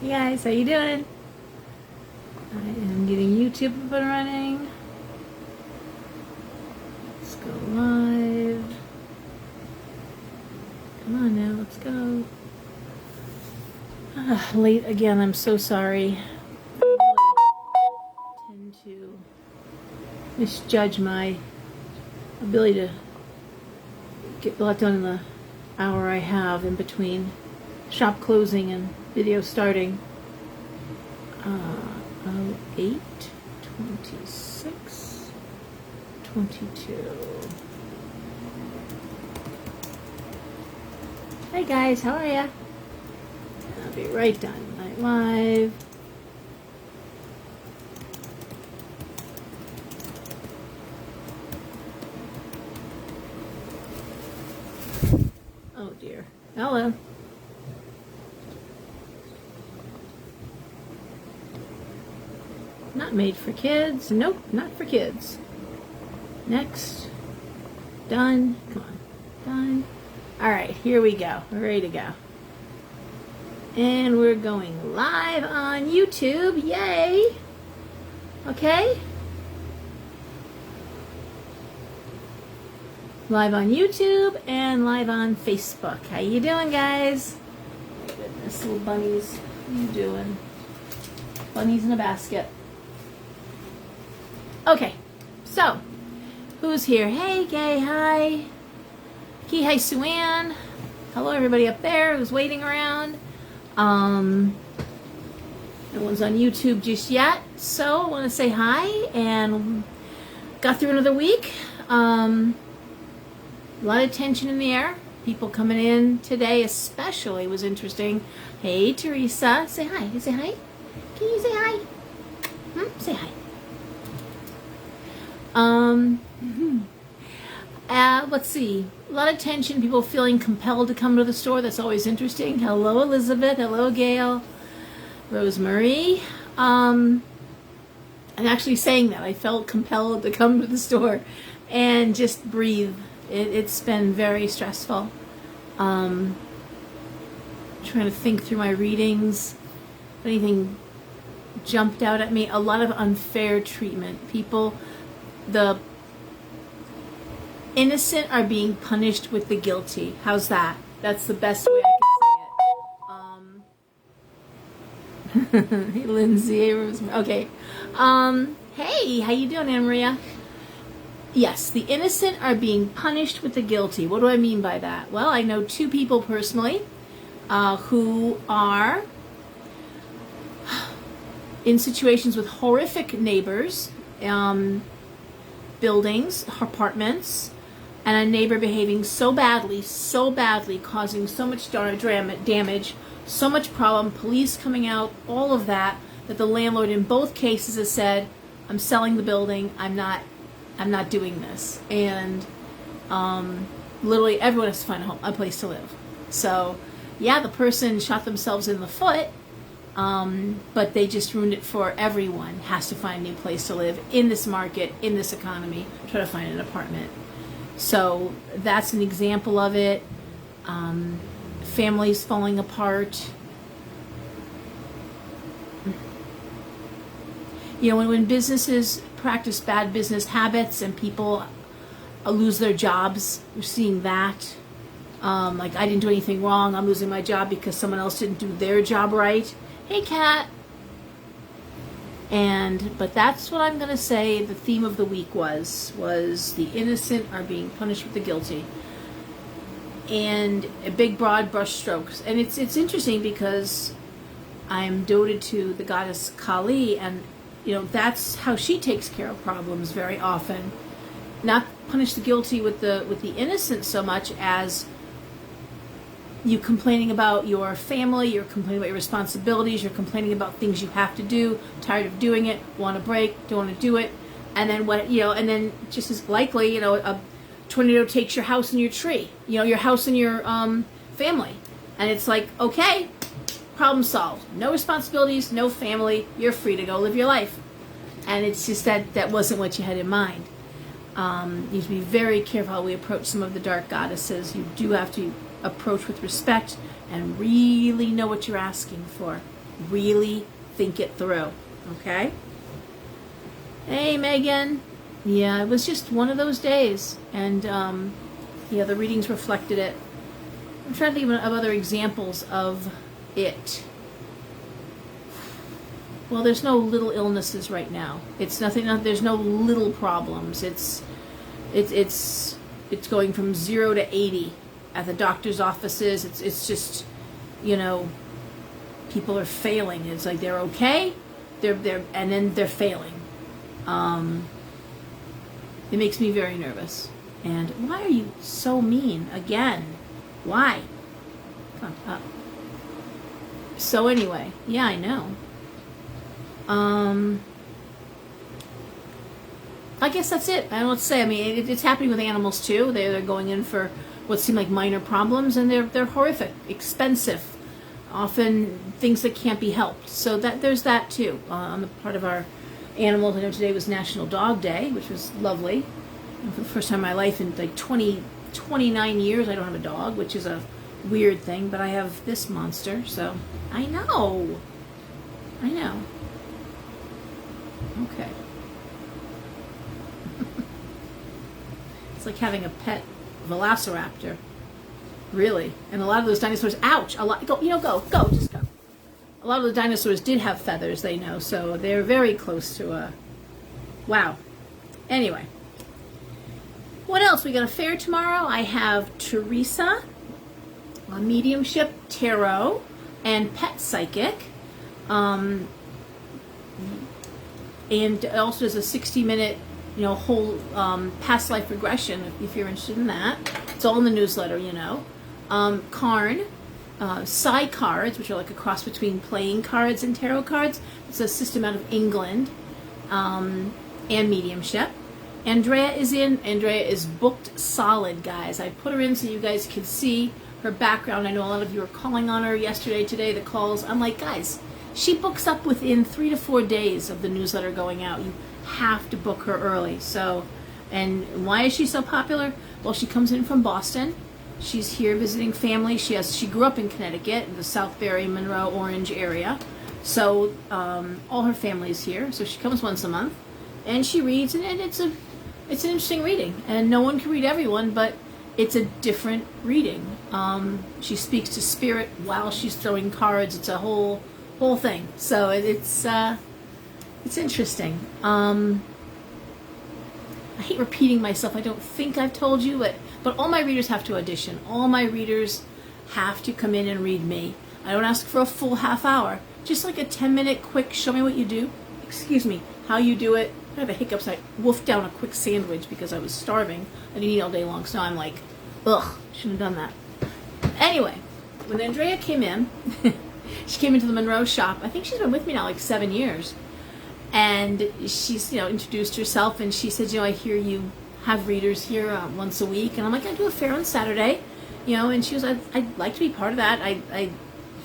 Hey guys, how you doing? I am getting YouTube up and running. Let's go live. Come on now, let's go. Late again, I'm so sorry. I really tend to misjudge my ability to get a lot done in the hour I have in between shop closing and video starting. 08, 26, 22. Hey guys, how are ya? I'll be right done. Night live. Oh dear. Hello. Not made for kids. Nope, not for kids. Next. Done. Come on. Done. Alright, here we go. We're ready to go. And we're going live on YouTube. Yay! Okay? Live on YouTube and live on Facebook. How you doing, guys? My goodness, little bunnies. What are you doing? Bunnies in a basket. Okay, so, who's here? Hey, Gay, hi. Key, hi, Sue-Ann. Hello, everybody up there who's waiting around. No one's on YouTube just yet, so I want to say hi, and got through another week. A lot of tension in the air. People coming in today especially was interesting. Hey, Teresa, say hi. You say hi? Can you say hi? Say hi. Let's see. A lot of tension, people feeling compelled to come to the store. That's always interesting. Hello, Elizabeth. Hello, Gail. Rosemary. And actually saying that, I felt compelled to come to the store and just breathe. It's been very stressful. Trying to think through my readings. If anything jumped out at me. A lot of unfair treatment. People, the innocent are being punished with the guilty. How's that? That's the best way I can say it. Hey, Lindsay. Hey, Rosemary. Okay. Hey, how you doing, Anna Maria? Yes, the innocent are being punished with the guilty. What do I mean by that? Well, I know two people personally who are in situations with horrific neighbors, buildings, apartments, and a neighbor behaving so badly, causing so much damage, so much problem, police coming out, all of that, that the landlord in both cases has said, I'm selling the building, I'm not doing this. And literally everyone has to find a place to live. So, yeah, the person shot themselves in the foot, but they just ruined it for everyone. Has to find a new place to live in this market, in this economy, try to find an apartment. So that's an example of it. Families falling apart. You know, when businesses practice bad business habits and people lose their jobs, we're seeing that. Like, I didn't do anything wrong, I'm losing my job because someone else didn't do their job right. Hey, Kat. But that's what I'm going to say the theme of the week was the innocent are being punished with the guilty. And a big, broad brush strokes. And it's interesting because I'm doted to the goddess Kali, and you know, that's how she takes care of problems very often. Not punish the guilty with the innocent so much as you complaining about your family, you're complaining about your responsibilities, you're complaining about things you have to do, tired of doing it, want a break, don't want to do it, and then and then just as likely, a tornado takes your house and your tree, your house and your family, and it's like, okay, problem solved. No responsibilities, no family, you're free to go live your life. And it's just that wasn't what you had in mind. You need to be very careful how we approach some of the dark goddesses. You do have to approach with respect and really know what you're asking for. Really think it through, okay? Hey, Megan. Yeah, it was just one of those days, and yeah, the readings reflected it. I'm trying to think of other examples of it. Well, there's no little illnesses right now. It's nothing. There's no little problems. It's going from 0 to 80 at the doctor's offices. It's just, you know, people are failing. It's like they're okay, and then they're failing. It makes me very nervous. And why are you so mean again? Why? Come up. So anyway, yeah, I know. I guess that's it. I don't know what to say. I mean, it's happening with animals too. They're going in for what seem like minor problems, and they're horrific, expensive, often things that can't be helped. So that there's that too on the part of our animals. I know today was National Dog Day, which was lovely. And for the first time in my life in like 29 years, I don't have a dog, which is a weird thing. But I have this monster, so I know. Okay. It's like having a pet velociraptor, really. And a lot of those dinosaurs, ouch! Go, just go. A lot of the dinosaurs did have feathers, they know, so they're very close to a. Wow. Anyway, what else? We got a fair tomorrow. I have Teresa, a mediumship, tarot, and pet psychic. And also there's a 60-minute, whole past life regression if you're interested in that. It's all in the newsletter, Karn, Psi cards, which are like a cross between playing cards and tarot cards. It's a system out of England, and mediumship. Andrea is booked solid, guys. I put her in so you guys can see her background. I know a lot of you were calling on her yesterday, today, the calls. I'm like, guys, she books up within 3 to 4 days of the newsletter going out. You have to book her early. So, and why is she so popular? Well, she comes in from Boston. She's here visiting family. She grew up in Connecticut, in the Southbury, Monroe, Orange area. So all her family's here. So she comes once a month, and she reads, and it's an interesting reading. And no one can read everyone, but it's a different reading. She speaks to spirit while she's throwing cards. It's a whole thing. So it's interesting. I hate repeating myself. I don't think I've told you, but all my readers have to audition. All my readers have to come in and read me. I don't ask for a full half hour. Just like a 10-minute quick, show me what you do. Excuse me, how you do it. I have a hiccups. I wolfed down a quick sandwich because I was starving. I didn't eat all day long, so now I'm like, ugh, shouldn't have done that. Anyway, when Andrea came in, she came into the Monroe shop. I think she's been with me now like 7 years. And she's, introduced herself, and she said, I hear you have readers here once a week. And I'm like, I do a fair on Saturday, and she was, I'd like to be part of that. I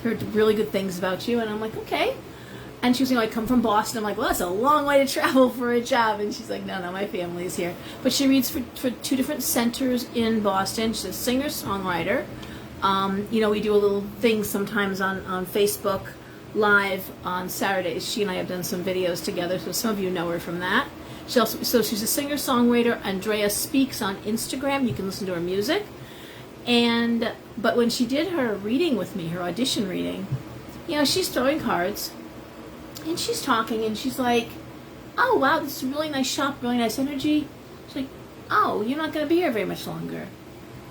heard really good things about you. And I'm like, okay. And she was, I come from Boston. I'm like, well, that's a long way to travel for a job. And she's like, no, my family's here. But she reads for 2 different centers in Boston. She's a singer-songwriter. We do a little thing sometimes on Facebook Live on Saturdays. She and I have done some videos together, so some of you know her from that. So she's a singer-songwriter. Andrea speaks on Instagram. You can listen to her music. But when she did her reading with me, her audition reading, she's throwing cards. And she's talking, and she's like, oh, wow, this is a really nice shop, really nice energy. She's like, oh, you're not going to be here very much longer.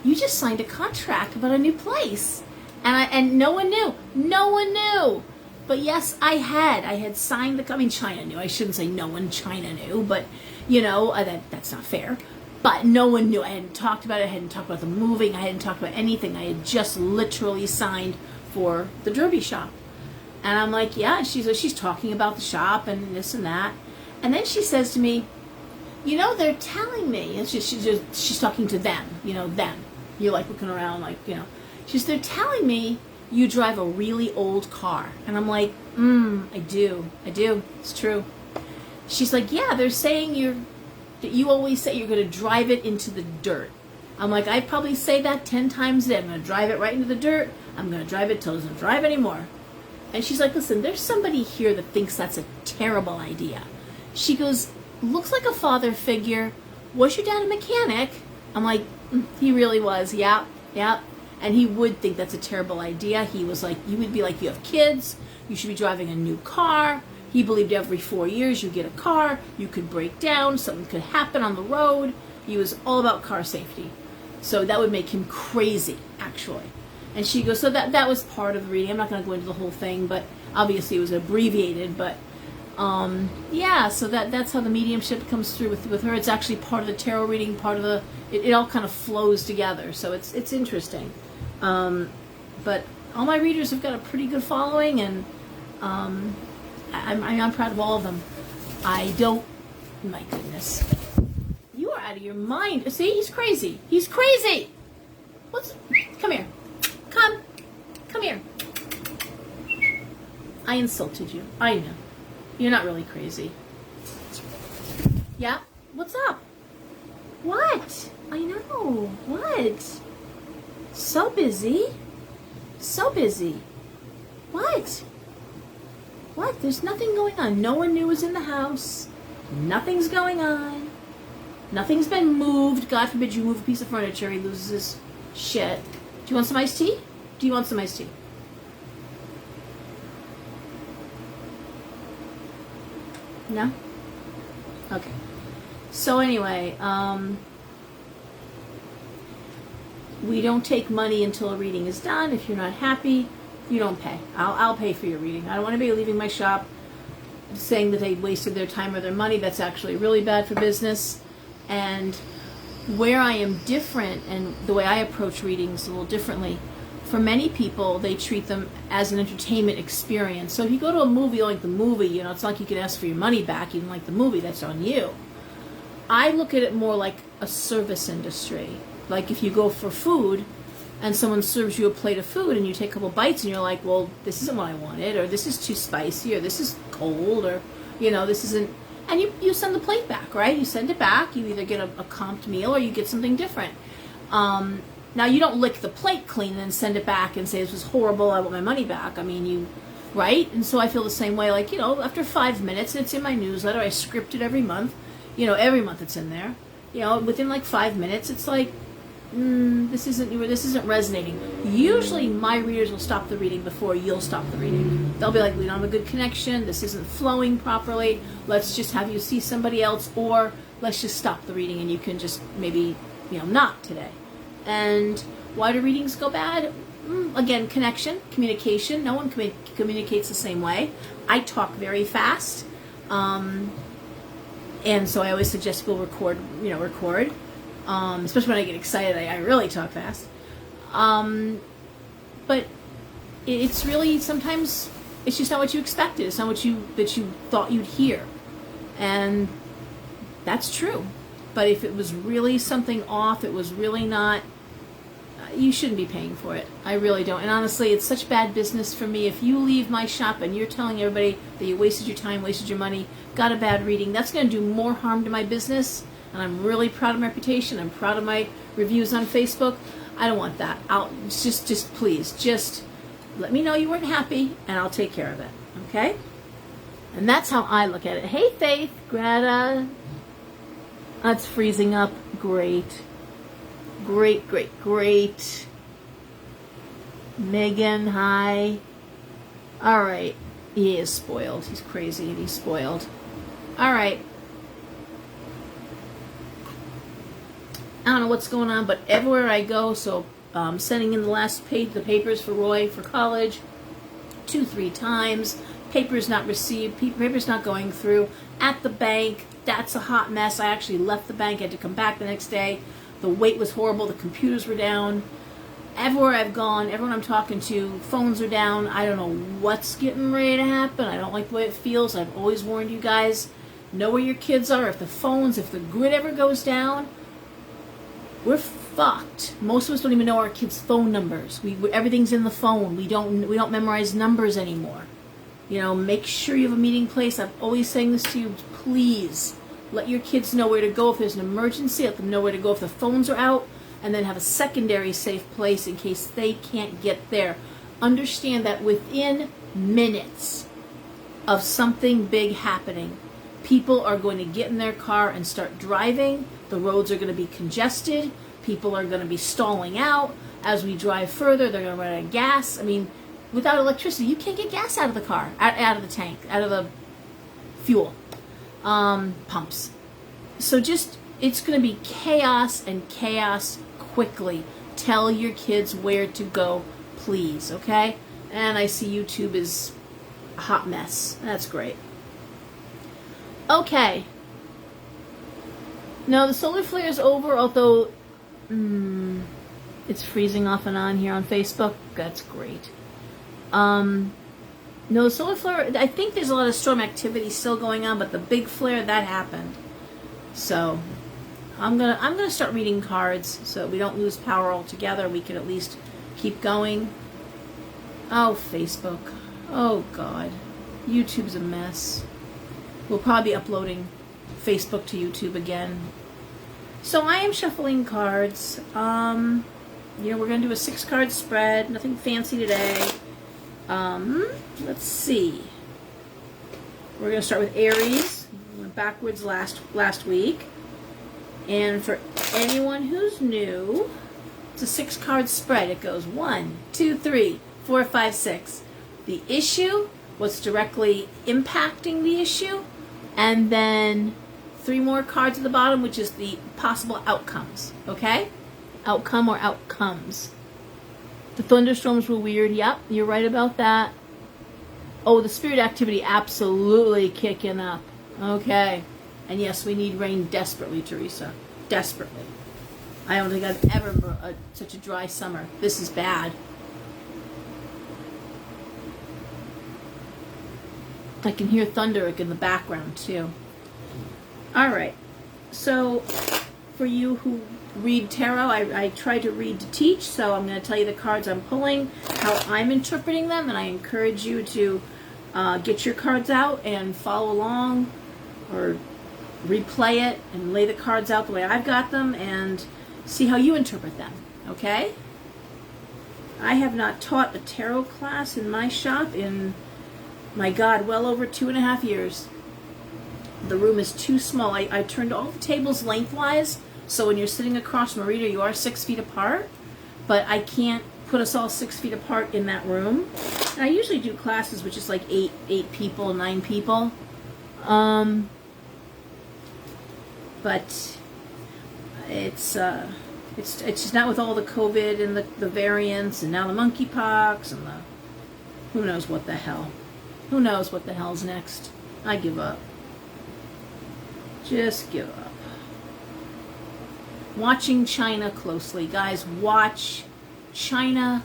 You just signed a contract about a new place. And no one knew. No one knew. But yes, I had signed China knew. I shouldn't say no one China knew, but, that's not fair. But no one knew. I hadn't talked about it. I hadn't talked about the moving. I hadn't talked about anything. I had just literally signed for the Derby shop. And I'm like, yeah. And she's talking about the shop and this and that. And then she says to me, they're telling me. And she's talking to them. Them. You're like looking around, like, they're telling me you drive a really old car. And I'm like, I do. It's true. She's like, yeah, they're saying you always say you're going to drive it into the dirt. I'm like, I probably say that 10 times a day. I'm going to drive it right into the dirt. I'm going to drive it till it doesn't drive anymore. And she's like, listen, there's somebody here that thinks that's a terrible idea. She goes, looks like a father figure. Was your dad a mechanic? I'm like, he really was. Yeah. And he would think that's a terrible idea. He was like, you would be like, you have kids. You should be driving a new car. He believed every 4 years you get a car. You could break down. Something could happen on the road. He was all about car safety. So that would make him crazy, actually. And she goes, so that was part of the reading. I'm not going to go into the whole thing, but obviously it was abbreviated. But yeah, so that's how the mediumship comes through with her. It's actually part of the tarot reading, part of the, it all kind of flows together. So it's interesting. But all my readers have got a pretty good following, and I'm proud of all of them. I don't, my goodness. You are out of your mind. See, he's crazy. He's crazy. Come here. Come here. I insulted you. I know. You're not really crazy. Yeah? What's up? What? I know. What? So busy. So busy. What? What? There's nothing going on. No one new is in the house. Nothing's going on. Nothing's been moved. God forbid you move a piece of furniture. He loses his shit. Do you want some iced tea? Do you want some iced tea? No? Okay. So anyway, we don't take money until a reading is done. If you're not happy, you don't pay. I'll pay for your reading. I don't want to be leaving my shop saying that they wasted their time or their money. That's actually really bad for business. And where I am different, and the way I approach readings a little differently, for many people, they treat them as an entertainment experience. So if you go to a movie, you like the movie, you know, it's not like you can ask for your money back. You didn't like the movie, that's on you. I look at it more like a service industry. Like if you go for food and someone serves you a plate of food and you take a couple bites and you're like, well, this isn't what I wanted, or this is too spicy, or this is cold, or, you know, this isn't, and you send the plate back, right? You send it back, you either get a comped meal or you get something different. Now, you don't lick the plate clean and then send it back and say, this was horrible, I want my money back. I mean, right? And so I feel the same way, like, you know, after 5 minutes, and it's in my newsletter, I script it every month. You know, every month it's in there. You know, within like 5 minutes, it's like, this isn't resonating. Usually my readers will stop the reading before you'll stop the reading. They'll be like, we don't have a good connection, this isn't flowing properly, let's just have you see somebody else, or let's just stop the reading and you can just maybe, you know, not today. And why do readings go bad? Again, connection, communication. No one communicates the same way. I talk very fast. And so I always suggest people record. Especially when I get excited, I really talk fast. But it's really, sometimes it's just not what you expected. It's not what you thought you'd hear. And that's true. But if it was really something off, it was really not, you shouldn't be paying for it. I really don't. And honestly, it's such bad business for me. If you leave my shop and you're telling everybody that you wasted your time, wasted your money, got a bad reading, that's going to do more harm to my business. And I'm really proud of my reputation. I'm proud of my reviews on Facebook. I don't want that. Just let me know you weren't happy, and I'll take care of it. Okay? And that's how I look at it. Hey, Faith, Greta. It's freezing up. Great. Great. Megan, hi. All right. He is spoiled. He's crazy and he's spoiled. All right. I don't know what's going on, but everywhere I go, so sending in the last page, the papers for Roy for college, 2-3 times. Papers not received. Papers not going through. At the bank, that's a hot mess. I actually left the bank. I had to come back the next day. The wait was horrible. The computers were down. Everywhere I've gone, everyone I'm talking to, phones are down. I don't know what's getting ready to happen. I don't like the way it feels. I've always warned you guys. Know where your kids are. If the grid ever goes down, we're fucked. Most of us don't even know our kids' phone numbers. Everything's in the phone. We don't memorize numbers anymore. You know, make sure you have a meeting place. I'm always saying this to you. Please let your kids know where to go if there's an emergency. Let them know where to go if the phones are out, and then have a secondary safe place in case they can't get there. understand that within minutes of something big happening, people are going to get in their car and start driving. The roads are going to be congested. People are going to be stalling out. As we drive further, they're going to run out of gas. I mean, without electricity, you can't get gas out of the car, out of the tank, out of the fuel pumps. So just, it's going to be chaos, and chaos quickly. Tell your kids where to go, please, okay? And I see YouTube is a hot mess. That's great. Okay. No, the solar flare is over, although it's freezing off and on here on Facebook. That's great. No, the solar flare, I think there's a lot of storm activity still going on, but the big flare, that happened. So I'm gonna start reading cards so that we don't lose power altogether. We can at least keep going. Oh, Facebook. Oh, God. YouTube's a mess. We'll probably be uploading Facebook to YouTube again. So I am shuffling cards. We're going to do a 6-card spread. Nothing fancy today. Let's see. We're going to start with Aries. We went backwards last week. And for anyone who's new, it's a 6-card spread. It goes 1, 2, 3, 4, 5, 6. The issue, what's directly impacting the issue, and then 3 more cards at the bottom, which is the possible outcomes. Okay? Outcome or outcomes. The thunderstorms were weird. Yep, you're right about that. Oh, the spirit activity absolutely kicking up. Okay. And yes, we need rain desperately, Teresa. Desperately. I don't think I've ever such a dry summer. This is bad. I can hear thunder in the background too. All right. So for you who read tarot, I try to read to teach, so I'm going to tell you the cards I'm pulling, how I'm interpreting them, and I encourage you to get your cards out and follow along or replay it and lay the cards out the way I've got them and see how you interpret them. Okay? I have not taught a tarot class in my shop in, my God, well over 2.5 years. The room is too small. I turned all the tables lengthwise, so when you're sitting across from a reader, you are 6 feet apart, but I can't put us all 6 feet apart in that room. And I usually do classes with just like 8 people, 9 people. But it's just not with all the COVID and the variants and now the monkeypox and the who knows what the hell. Who knows what the hell's next? I give up. Just give up. Watching China closely. Guys, watch China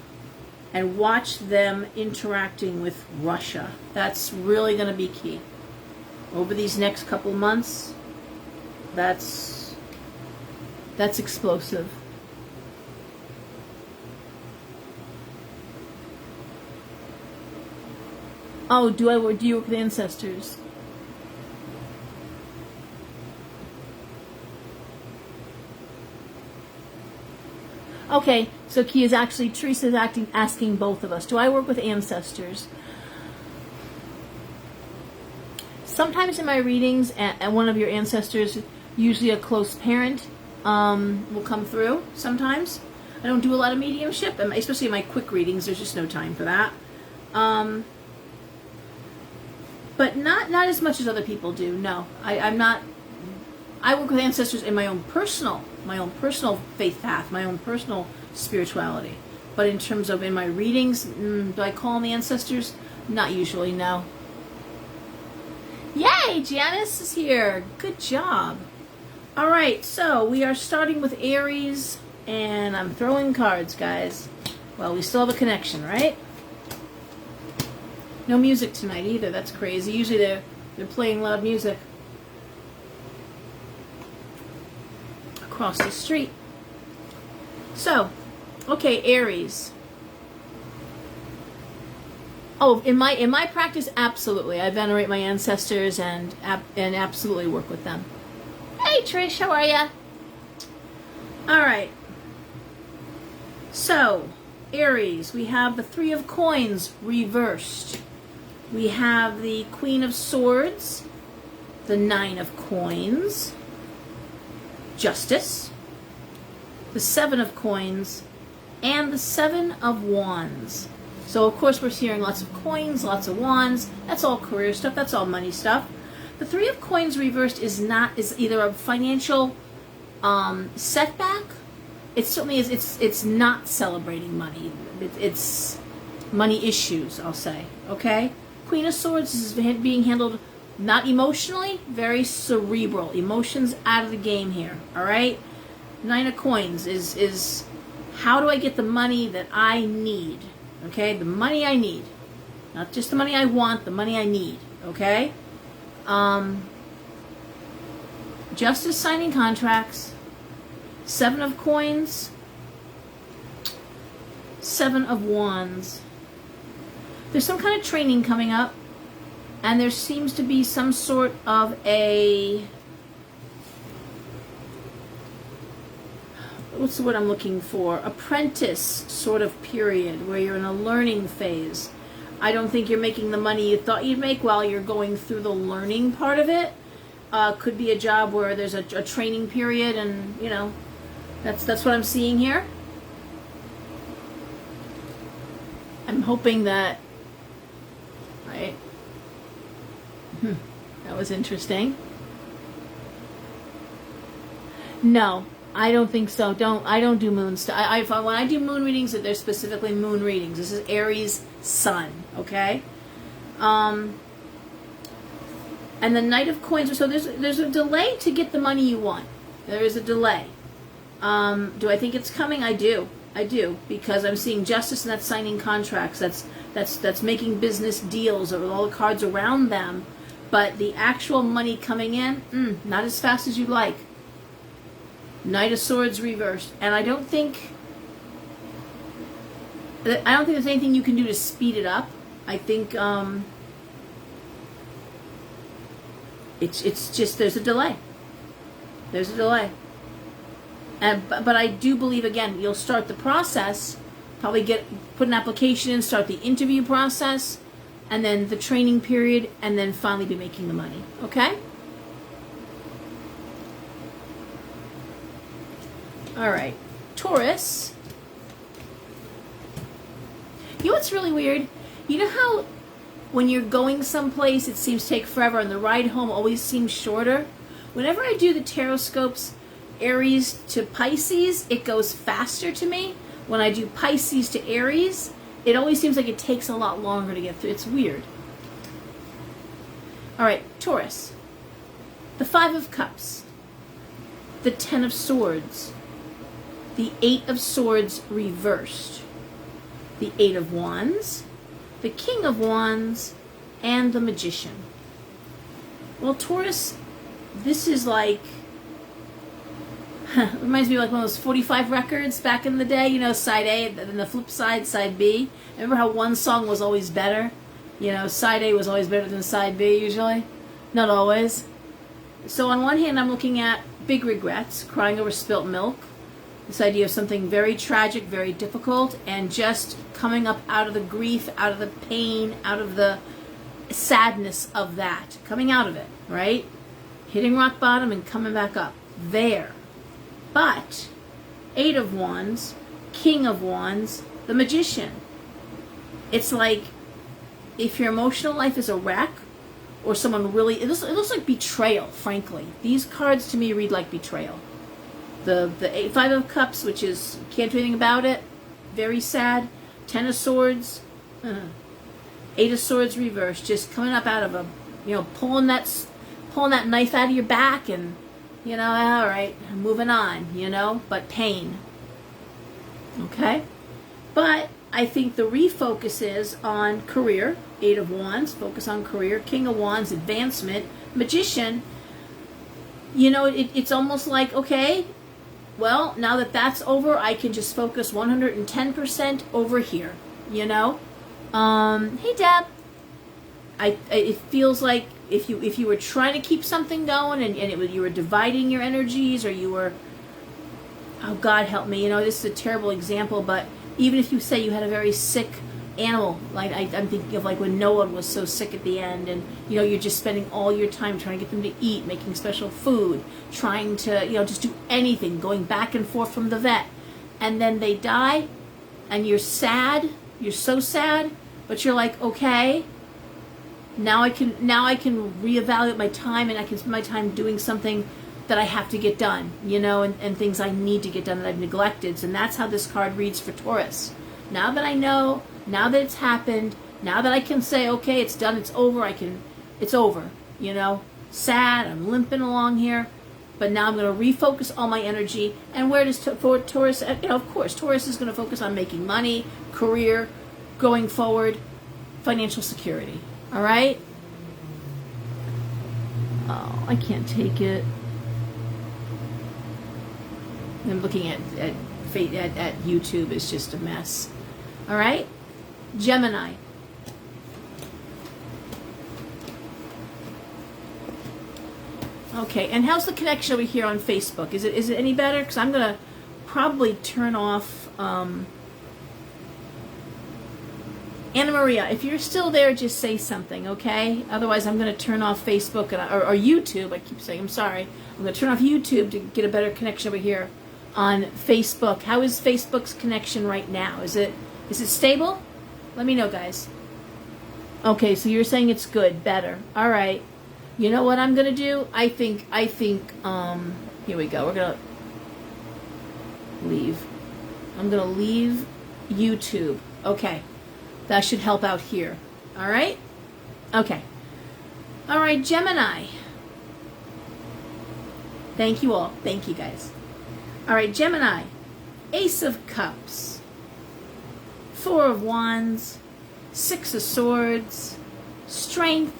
and watch them interacting with Russia. That's really going to be key. Over these next couple months, that's explosive. Oh, do you work with ancestors? Okay, so Teresa's asking both of us. Do I work with ancestors? Sometimes in my readings, and one of your ancestors, usually a close parent, will come through sometimes. I don't do a lot of mediumship, especially in my quick readings. There's just no time for that. But not as much as other people do. No, I'm not. I work with ancestors in my own personal faith path, my own personal spirituality. But in terms of in my readings, do I call on the ancestors? Not usually, no. Yay, Janice is here. Good job. All right, so we are starting with Aries, and I'm throwing cards, guys. Well, we still have a connection, right? No music tonight either. That's crazy. Usually they're playing loud music across the street. So, okay, Aries. Oh, in my practice, absolutely. I venerate my ancestors and absolutely work with them. Hey, Trish, how are ya? All right. So, Aries, we have the Three of Coins reversed. We have the Queen of Swords, the Nine of Coins, Justice, the Seven of Coins, and the Seven of Wands. So, of course, we're hearing lots of coins, lots of wands. That's all career stuff. That's all money stuff. The Three of Coins reversed is either a financial setback. It certainly is. It's not celebrating money. It's money issues, I'll say. Okay? Queen of Swords is being handled not emotionally, very cerebral. Emotions out of the game here. All right? Nine of Coins is how do I get the money that I need? Okay? The money I need. Not just the money I want, the money I need. Okay? Justice, signing contracts. Seven of Coins. Seven of Wands. There's some kind of training coming up, and there seems to be some sort of a, what's the word I'm looking for? Apprentice sort of period where you're in a learning phase. I don't think you're making the money you thought you'd make while you're going through the learning part of it. Could be a job where there's a training period, and you know, that's what I'm seeing here. I'm hoping that, right? That was interesting. No, I don't think so. I don't do moon stuff. When I do moon readings, they're specifically moon readings. This is Aries Sun, okay? And the Knight of Coins. So there's a delay to get the money you want. There is a delay. Do I think it's coming? I do, because I'm seeing justice, and that's signing contracts. That's making business deals with all the cards around them. But the actual money coming in, not as fast as you'd like. Knight of Swords reversed, and I don't think there's anything you can do to speed it up. I think it's just there's a delay. There's a delay. But I do believe, again, you'll start the process, probably put an application in, start the interview process, and then the training period, and then finally be making the money. Okay? All right. Taurus. You know what's really weird? You know how when you're going someplace, it seems to take forever, and the ride home always seems shorter? Whenever I do the Tarotscopes, Aries to Pisces, it goes faster to me. When I do Pisces to Aries, it always seems like it takes a lot longer to get through. It's weird. All right, Taurus. The Five of Cups. The Ten of Swords. The Eight of Swords reversed. The Eight of Wands. The King of Wands. And the Magician. Well, Taurus, this is like, reminds me of like one of those 45 records back in the day, you know, side A, and then the flip side, side B. Remember how one song was always better? You know, side A was always better than side B usually. Not always. So on one hand, I'm looking at big regrets, crying over spilt milk. This idea of something very tragic, very difficult, and just coming up out of the grief, out of the pain, out of the sadness of that. Coming out of it, right? Hitting rock bottom and coming back up. There. But, Eight of Wands, King of Wands, the Magician. It's like, if your emotional life is a wreck, or someone really, it looks like betrayal, frankly. These cards to me read like betrayal. The Five of Cups, which is, can't do anything about it, very sad. Ten of Swords, Eight of Swords reversed, just coming up out of a, you know, pulling that knife out of your back, and you know, all right, moving on, you know, but pain. Okay? But I think the refocus is on career. Eight of Wands, focus on career. King of Wands, advancement. Magician, you know, it's almost like, okay, well, now that that's over, I can just focus 110% over here, you know? Hey, Deb. It feels like if you were trying to keep something going, and you were dividing your energies, or you were, oh God help me, you know, this is a terrible example, but Even if you say you had a very sick animal, like I'm thinking of like when Noah was so sick at the end, and you're just spending all your time trying to get them to eat, making special food, trying to just do anything, going back and forth from the vet, and then they die, and you're sad, you're so sad, but you're like, okay, now I can reevaluate my time, and I can spend my time doing something that I have to get done, and things I need to get done that I've neglected. And that's how this card reads for Taurus. Now that I know, now that it's happened, now that I can say, okay, it's done, it's over, it's over, sad, I'm limping along here, but now I'm going to refocus all my energy. And where does for Taurus, of course, Taurus is going to focus on making money, career, going forward, financial security. All right? Oh, I can't take it. I'm looking at YouTube. It's just a mess. All right? Gemini. Okay, and how's the connection over here on Facebook? Is it any better? Because I'm going to probably turn off... Anna Maria, if you're still there, just say something, okay? Otherwise, I'm going to turn off Facebook or YouTube. I keep saying, I'm sorry. I'm going to turn off YouTube to get a better connection over here on Facebook. How is Facebook's connection right now? Is it stable? Let me know, guys. Okay, so you're saying it's good, better. All right. You know what I'm going to do? I think, here we go. We're going to leave. I'm going to leave YouTube. Okay. That should help out here. All right? Okay. All right, Gemini. Thank you all. Thank you, guys. All right, Gemini. Ace of Cups. 4 of Wands. 6 of Swords. Strength.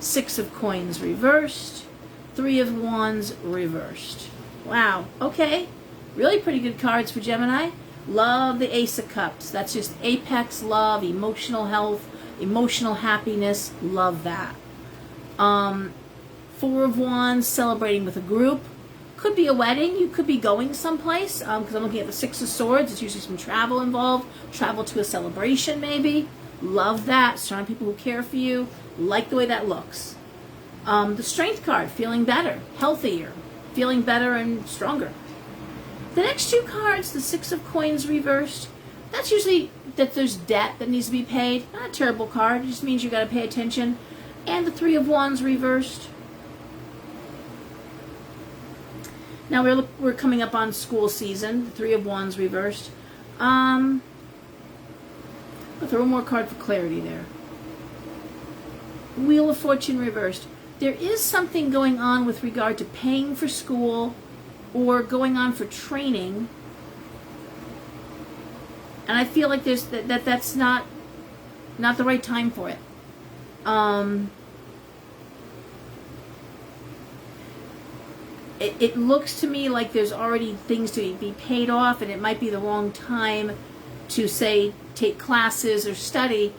6 of Coins reversed. 3 of Wands reversed. Wow. Okay. Really pretty good cards for Gemini. Love the Ace of Cups. That's just apex love, emotional health, emotional happiness. Love that. 4 of Wands, celebrating with a group. Could be a wedding. You could be going someplace. Because I'm looking at the 6 of Swords. It's usually some travel involved. Travel to a celebration, maybe. Love that. Surround people who care for you. Like the way that looks. The Strength card, feeling better, healthier, feeling better and stronger. The next 2 cards, the 6 of Coins reversed, that's usually that there's debt that needs to be paid. Not a terrible card. It just means you got to pay attention. And the 3 of Wands reversed. Now we're coming up on school season. The 3 of Wands reversed. I'll throw one more card for clarity there. Wheel of Fortune reversed. There is something going on with regard to paying for school or going on for training, and I feel like there's that's not the right time for it. It looks to me like there's already things to be paid off, and it might be the wrong time to say take classes or study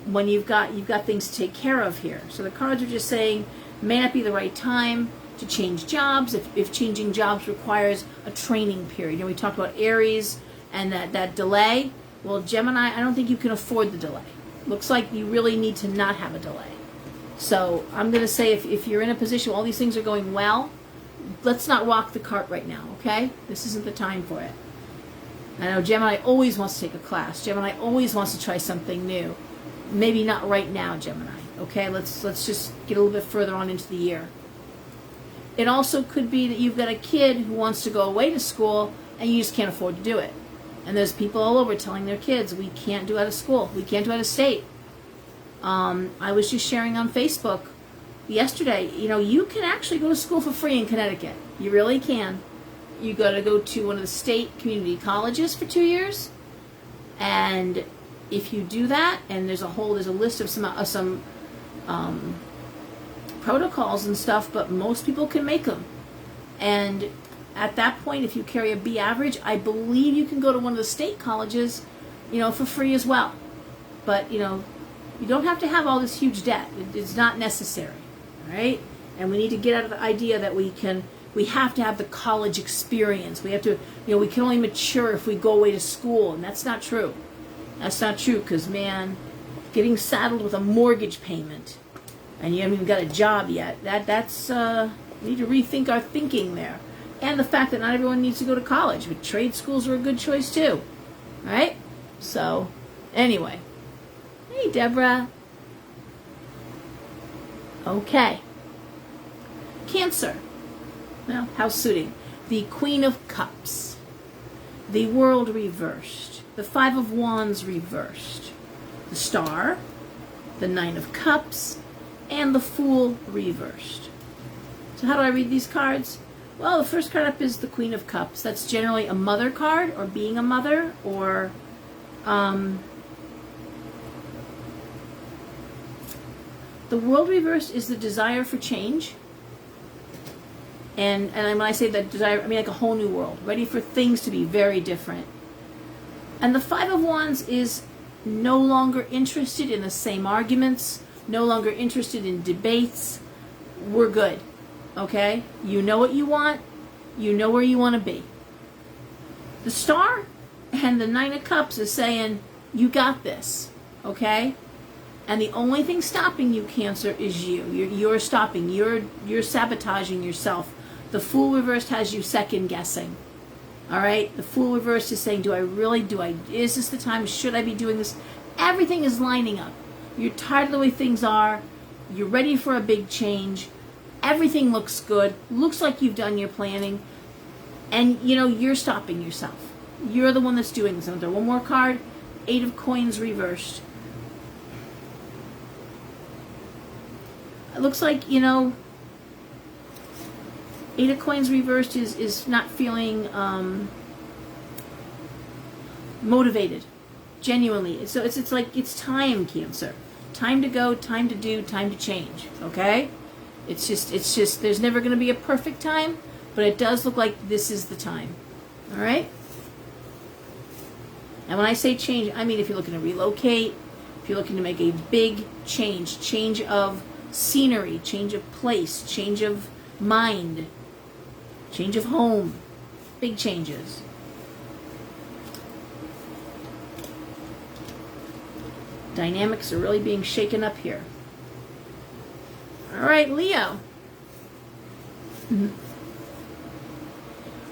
when you've got things to take care of here. So the cards are just saying may not be the right time to change jobs, if changing jobs requires a training period. We talked about Aries and that delay. Well, Gemini, I don't think you can afford the delay. Looks like you really need to not have a delay. So I'm going to say if you're in a position where all these things are going well, let's not rock the cart right now, okay? This isn't the time for it. I know Gemini always wants to take a class. Gemini always wants to try something new. Maybe not right now, Gemini. Okay, let's just get a little bit further on into the year. It also could be that you've got a kid who wants to go away to school and you just can't afford to do it. And there's people all over telling their kids, we can't do out of school. We can't do out of state. I was just sharing on Facebook yesterday, you can actually go to school for free in Connecticut. You really can. You got to go to one of the state community colleges for 2 years. And if you do that, and there's a list of some protocols and stuff, but most people can make them. And at that point, if you carry a B average, I believe you can go to one of the state colleges, for free as well. But, you don't have to have all this huge debt. It's not necessary, all right? And we need to get out of the idea that we can we have to have the college experience. We have to, we can only mature if we go away to school. And that's not true. That's not true because, man, getting saddled with a mortgage payment and you haven't even got a job yet, that's we need to rethink our thinking there. And the fact that not everyone needs to go to college, but trade schools are a good choice too. All right? So, anyway. Hey, Deborah. Okay. Cancer. Well, how suiting. The Queen of Cups. The World reversed. The Five of Wands reversed. The Star. The Nine of Cups. And the Fool reversed. So how do I read these cards? Well, the first card up is the Queen of Cups. That's generally a mother card, or being a mother, or the World reversed is the desire for change. And when I say that desire, I mean like a whole new world, ready for things to be very different. And the Five of Wands is no longer interested in the same arguments, no longer interested in debates. We're good. Okay? You know what you want. You know where you want to be. The Star and the Nine of Cups is saying, you got this. Okay? And the only thing stopping you, Cancer, is you. You're stopping. You're sabotaging yourself. The Fool reversed has you second guessing. All right? The Fool reversed is saying, is this the time? Should I be doing this? Everything is lining up. You're tired of the way things are. You're ready for a big change. Everything looks good. Looks like you've done your planning. And, you're stopping yourself. You're the one that's doing this. One more card. Eight of Coins reversed. It looks like, Eight of Coins reversed is not feeling motivated. Genuinely. So it's like it's time, Cancer. Time to go, time to do, time to change. Okay? It's just there's never going to be a perfect time, but it does look like this is the time. All right? And when I say change, I mean if you're looking to relocate, if you're looking to make a big change of scenery, change of place, change of mind, change of home, big changes. Dynamics are really being shaken up here. All right, Leo.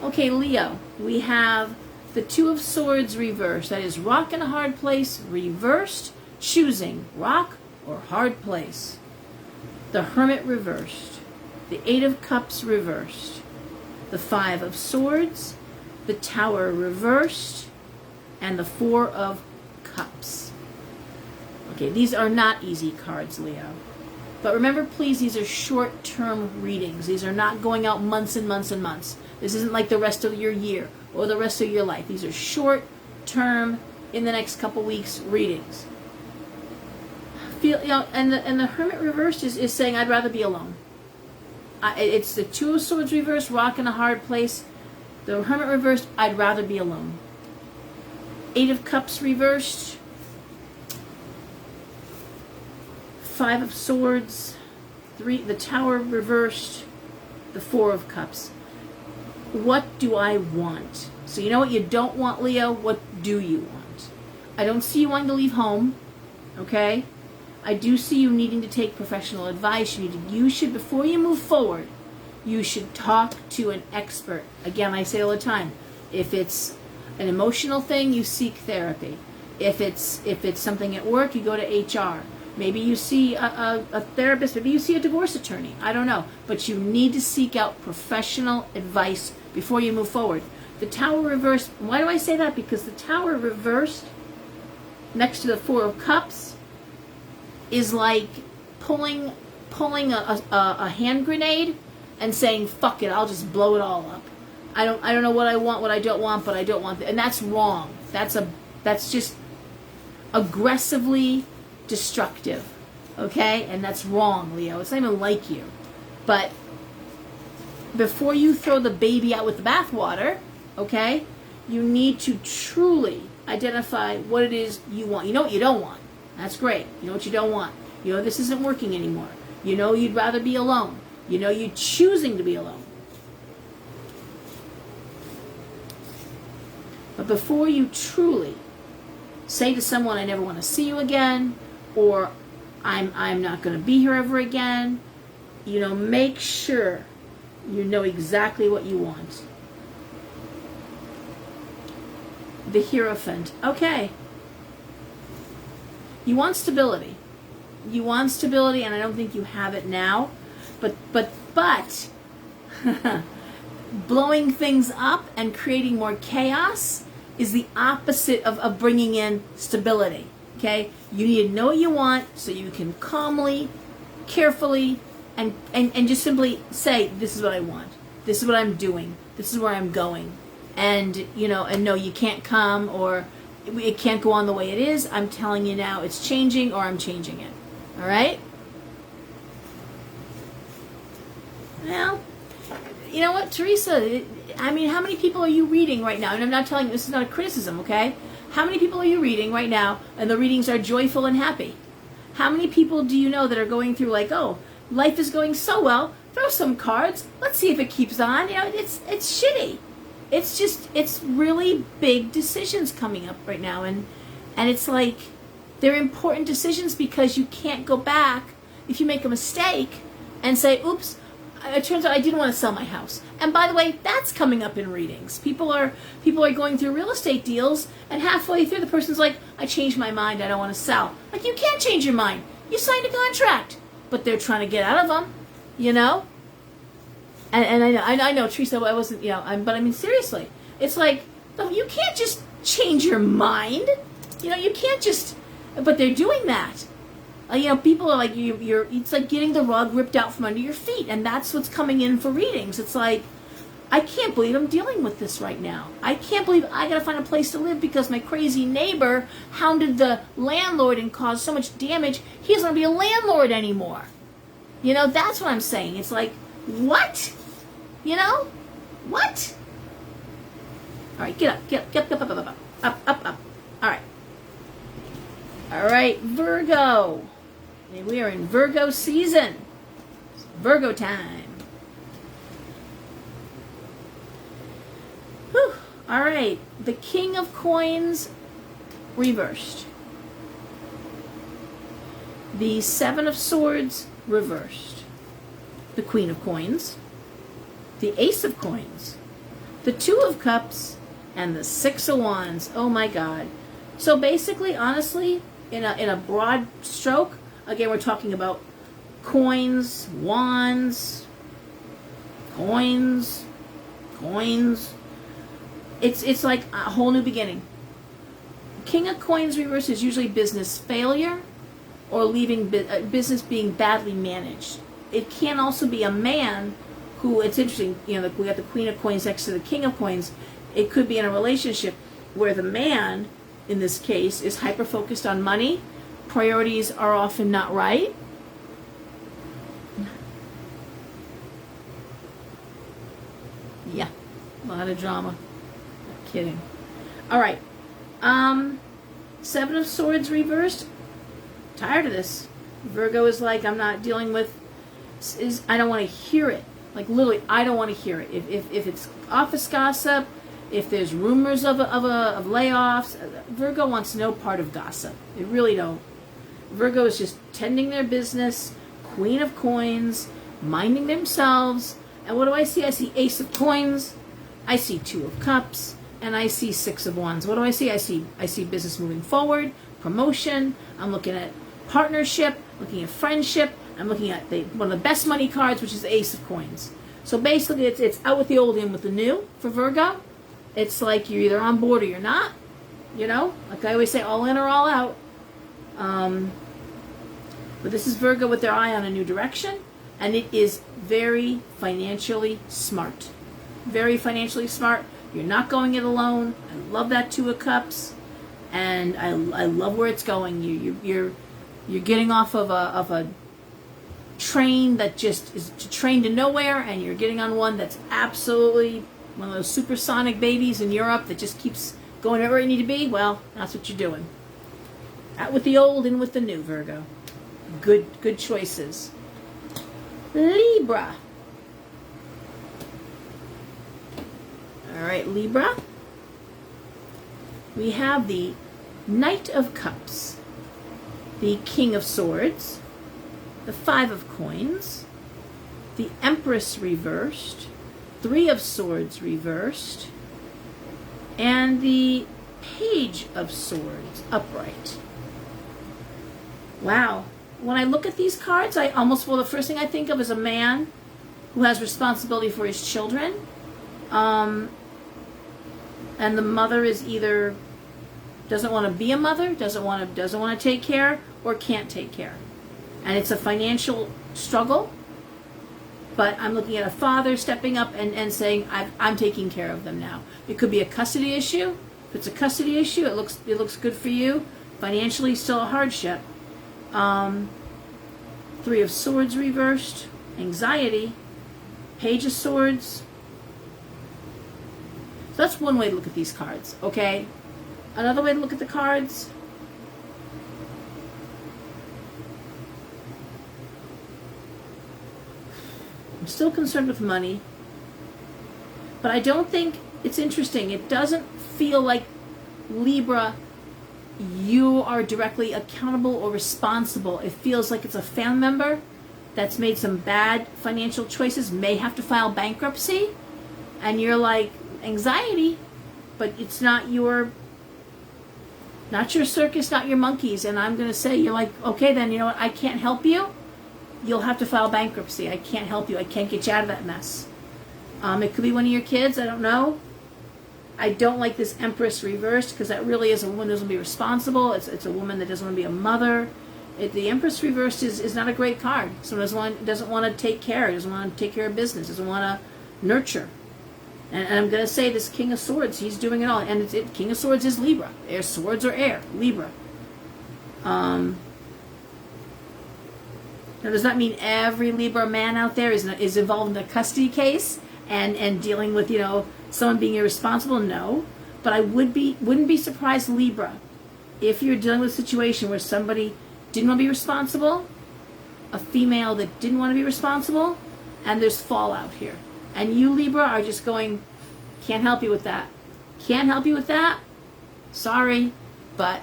Okay, Leo, we have the Two of Swords reversed. That is rock in a hard place reversed, choosing rock or hard place. The Hermit reversed. The Eight of Cups reversed. The Five of Swords. The Tower reversed. And the Four of Cups. Okay, these are not easy cards, Leo. But remember, please, these are short-term readings. These are not going out months and months and months. This isn't like the rest of your year or the rest of your life. These are short-term, in the next couple weeks, readings. And the Hermit reversed is saying, I'd rather be alone. It's the Two of Swords reversed, rock in a hard place. The Hermit reversed, I'd rather be alone. Eight of Cups reversed. Five of Swords, the Tower reversed, the Four of Cups. What do I want? So you know what you don't want, Leo? What do you want? I don't see you wanting to leave home, okay? I do see you needing to take professional advice. You should, before you move forward, you should talk to an expert. Again, I say all the time, if it's an emotional thing, you seek therapy. If it's something at work, you go to HR. Maybe you see a therapist. Maybe you see a divorce attorney. I don't know. But you need to seek out professional advice before you move forward. The Tower reversed. Why do I say that? Because the Tower reversed next to the Four of Cups is like pulling a hand grenade and saying, fuck it, I'll just blow it all up. I don't know what I want, what I don't want, but I don't want it. And that's wrong. That's just aggressively destructive, okay? And that's wrong, Leo. It's not even like you. But before you throw the baby out with the bathwater, okay, you need to truly identify what it is you want. You know what you don't want. That's great. You know what you don't want. You know this isn't working anymore. You know you'd rather be alone. You know you're choosing to be alone. before you truly say to someone, I never want to see you again, or I'm not going to be here ever again, make sure you know exactly what you want. The Hierophant. Okay. You want stability. You want stability, and I don't think you have it now. But blowing things up and creating more chaos is the opposite of bringing in stability. Okay? You need to know what you want so you can calmly, carefully, and just simply say, this is what I want. This is what I'm doing. This is where I'm going. And, and no, you can't come, or it can't go on the way it is. I'm telling you now it's changing, or I'm changing it. All right? Well, you know what, Teresa, how many people are you reading right now? And I'm not telling you, this is not a criticism, okay? How many people are you reading right now, and the readings are joyful and happy? How many people do you know that are going through like, oh, life is going so well, throw some cards, let's see if it keeps on. It's shitty. It's really big decisions coming up right now, and it's like, they're important decisions because you can't go back if you make a mistake and say, oops, it turns out I didn't want to sell my house. And by the way, that's coming up in readings. People are going through real estate deals, and halfway through the person's like, I changed my mind, I don't want to sell. Like, you can't change your mind. You signed a contract. But they're trying to get out of them, And I know, Teresa, I wasn't, but I mean, seriously. It's like, you can't just change your mind. You can't just, but they're doing that. People are like, it's like getting the rug ripped out from under your feet, and that's what's coming in for readings. It's like, I can't believe I'm dealing with this right now. I can't believe I gotta find a place to live because my crazy neighbor hounded the landlord and caused so much damage, he doesn't want to be a landlord anymore. That's what I'm saying. It's like, what? What? All right, get up. All right, Virgo. We are in Virgo season. It's Virgo time. Whew. All right, the King of Coins reversed. The Seven of Swords reversed. The Queen of Coins. The Ace of Coins. The Two of Cups. And the Six of Wands. Oh my God. So basically, honestly, in a broad stroke, again, we're talking about coins, wands, coins. It's like a whole new beginning. King of Coins reverse is usually business failure or leaving business being badly managed. It can also be a man who, it's interesting, we got the Queen of Coins next to the King of Coins. It could be in a relationship where the man, in this case, is hyper-focused on money. Priorities are often not right. Yeah, a lot of drama. Not kidding. All right. Seven of Swords reversed. Tired of this. Virgo is like, I'm not dealing with, I don't want to hear it. Like, literally, I don't want to hear it. If it's office gossip, if there's rumors of layoffs, Virgo wants no part of gossip. They really don't. Virgo is just tending their business, Queen of Coins, minding themselves. And what do I see? I see Ace of Coins, I see Two of Cups, and I see Six of Wands. What do I see? I see business moving forward, promotion. I'm looking at partnership, looking at friendship. I'm looking at one of the best money cards, which is the Ace of Coins. So basically, it's out with the old, in with the new for Virgo. It's like you're either on board or you're not. Like I always say, all in or all out. But this is Virgo with their eye on a new direction, and it is very financially smart. Very financially smart. You're not going it alone. I love that Two of Cups, and I love where it's going. You're getting off of a train that just is trained to nowhere, and you're getting on one that's absolutely one of those supersonic babies in Europe that just keeps going wherever you need to be. Well, that's what you're doing. Out with the old, in with the new, Virgo. Good choices. Libra. All right, Libra. we have the Knight of Cups, the King of Swords, the Five of Coins, the Empress reversed, Three of Swords reversed, and the Page of Swords upright. Wow. When I look at these cards, the first thing I think of is a man who has responsibility for his children. And the mother is either doesn't want to be a mother, doesn't want to take care, or can't take care. And it's a financial struggle. But I'm looking at a father stepping up and saying, I'm taking care of them now. It could be a custody issue. If it's a custody issue, it looks good for you. Financially, still a hardship. Three of Swords reversed, anxiety, Page of Swords. So that's one way to look at these cards, okay? Another way to look at the cards, I'm still concerned with money, but I don't think it's interesting. It doesn't feel like Libra, you are directly accountable or responsible. It feels like it's a family member that's made some bad financial choices, may have to file bankruptcy, and you're like, anxiety, but it's not your circus, not your monkeys. And I'm going to say, you're like, okay, then you know what, I can't help you. You'll have to file bankruptcy. I can't help you. I can't get you out of that mess. It could be one of your kids. I don't know. I don't like this Empress reversed because that really is a woman who doesn't want to be responsible. It's a woman that doesn't want to be a mother. The Empress reversed is not a great card. Someone doesn't want to take care, doesn't want to take care of business, doesn't want to nurture. And I'm going to say this King of Swords, he's doing it all. And King of Swords is Libra. Air, swords are air. Libra. Now, does that mean every Libra man out there is involved in a custody case and dealing with, someone being irresponsible? No. But I wouldn't be surprised, Libra, if you're dealing with a situation where somebody didn't want to be responsible, a female that didn't want to be responsible, and there's fallout here. And you, Libra, are just going, can't help you with that. Can't help you with that. Sorry, but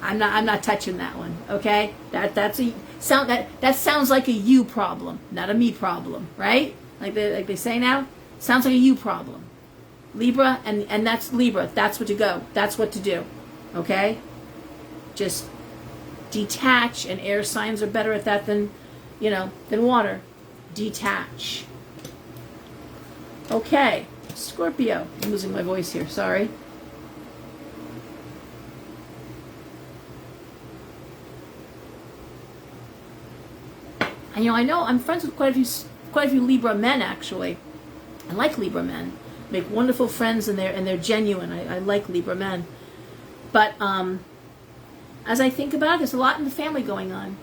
I'm not touching that one. Okay? That sounds like a you problem, not a me problem, right? Like they say now, sounds like a you problem. Libra, and that's Libra. That's what to go. That's what to do. Okay? Just detach, and air signs are better at that than water. Detach. Okay, Scorpio. I'm losing my voice here, sorry. And I know I'm friends with quite a few Libra men, actually. I like Libra men. Make wonderful friends, and they're genuine. I like Libra men. But as I think about it, there's a lot in the family going on.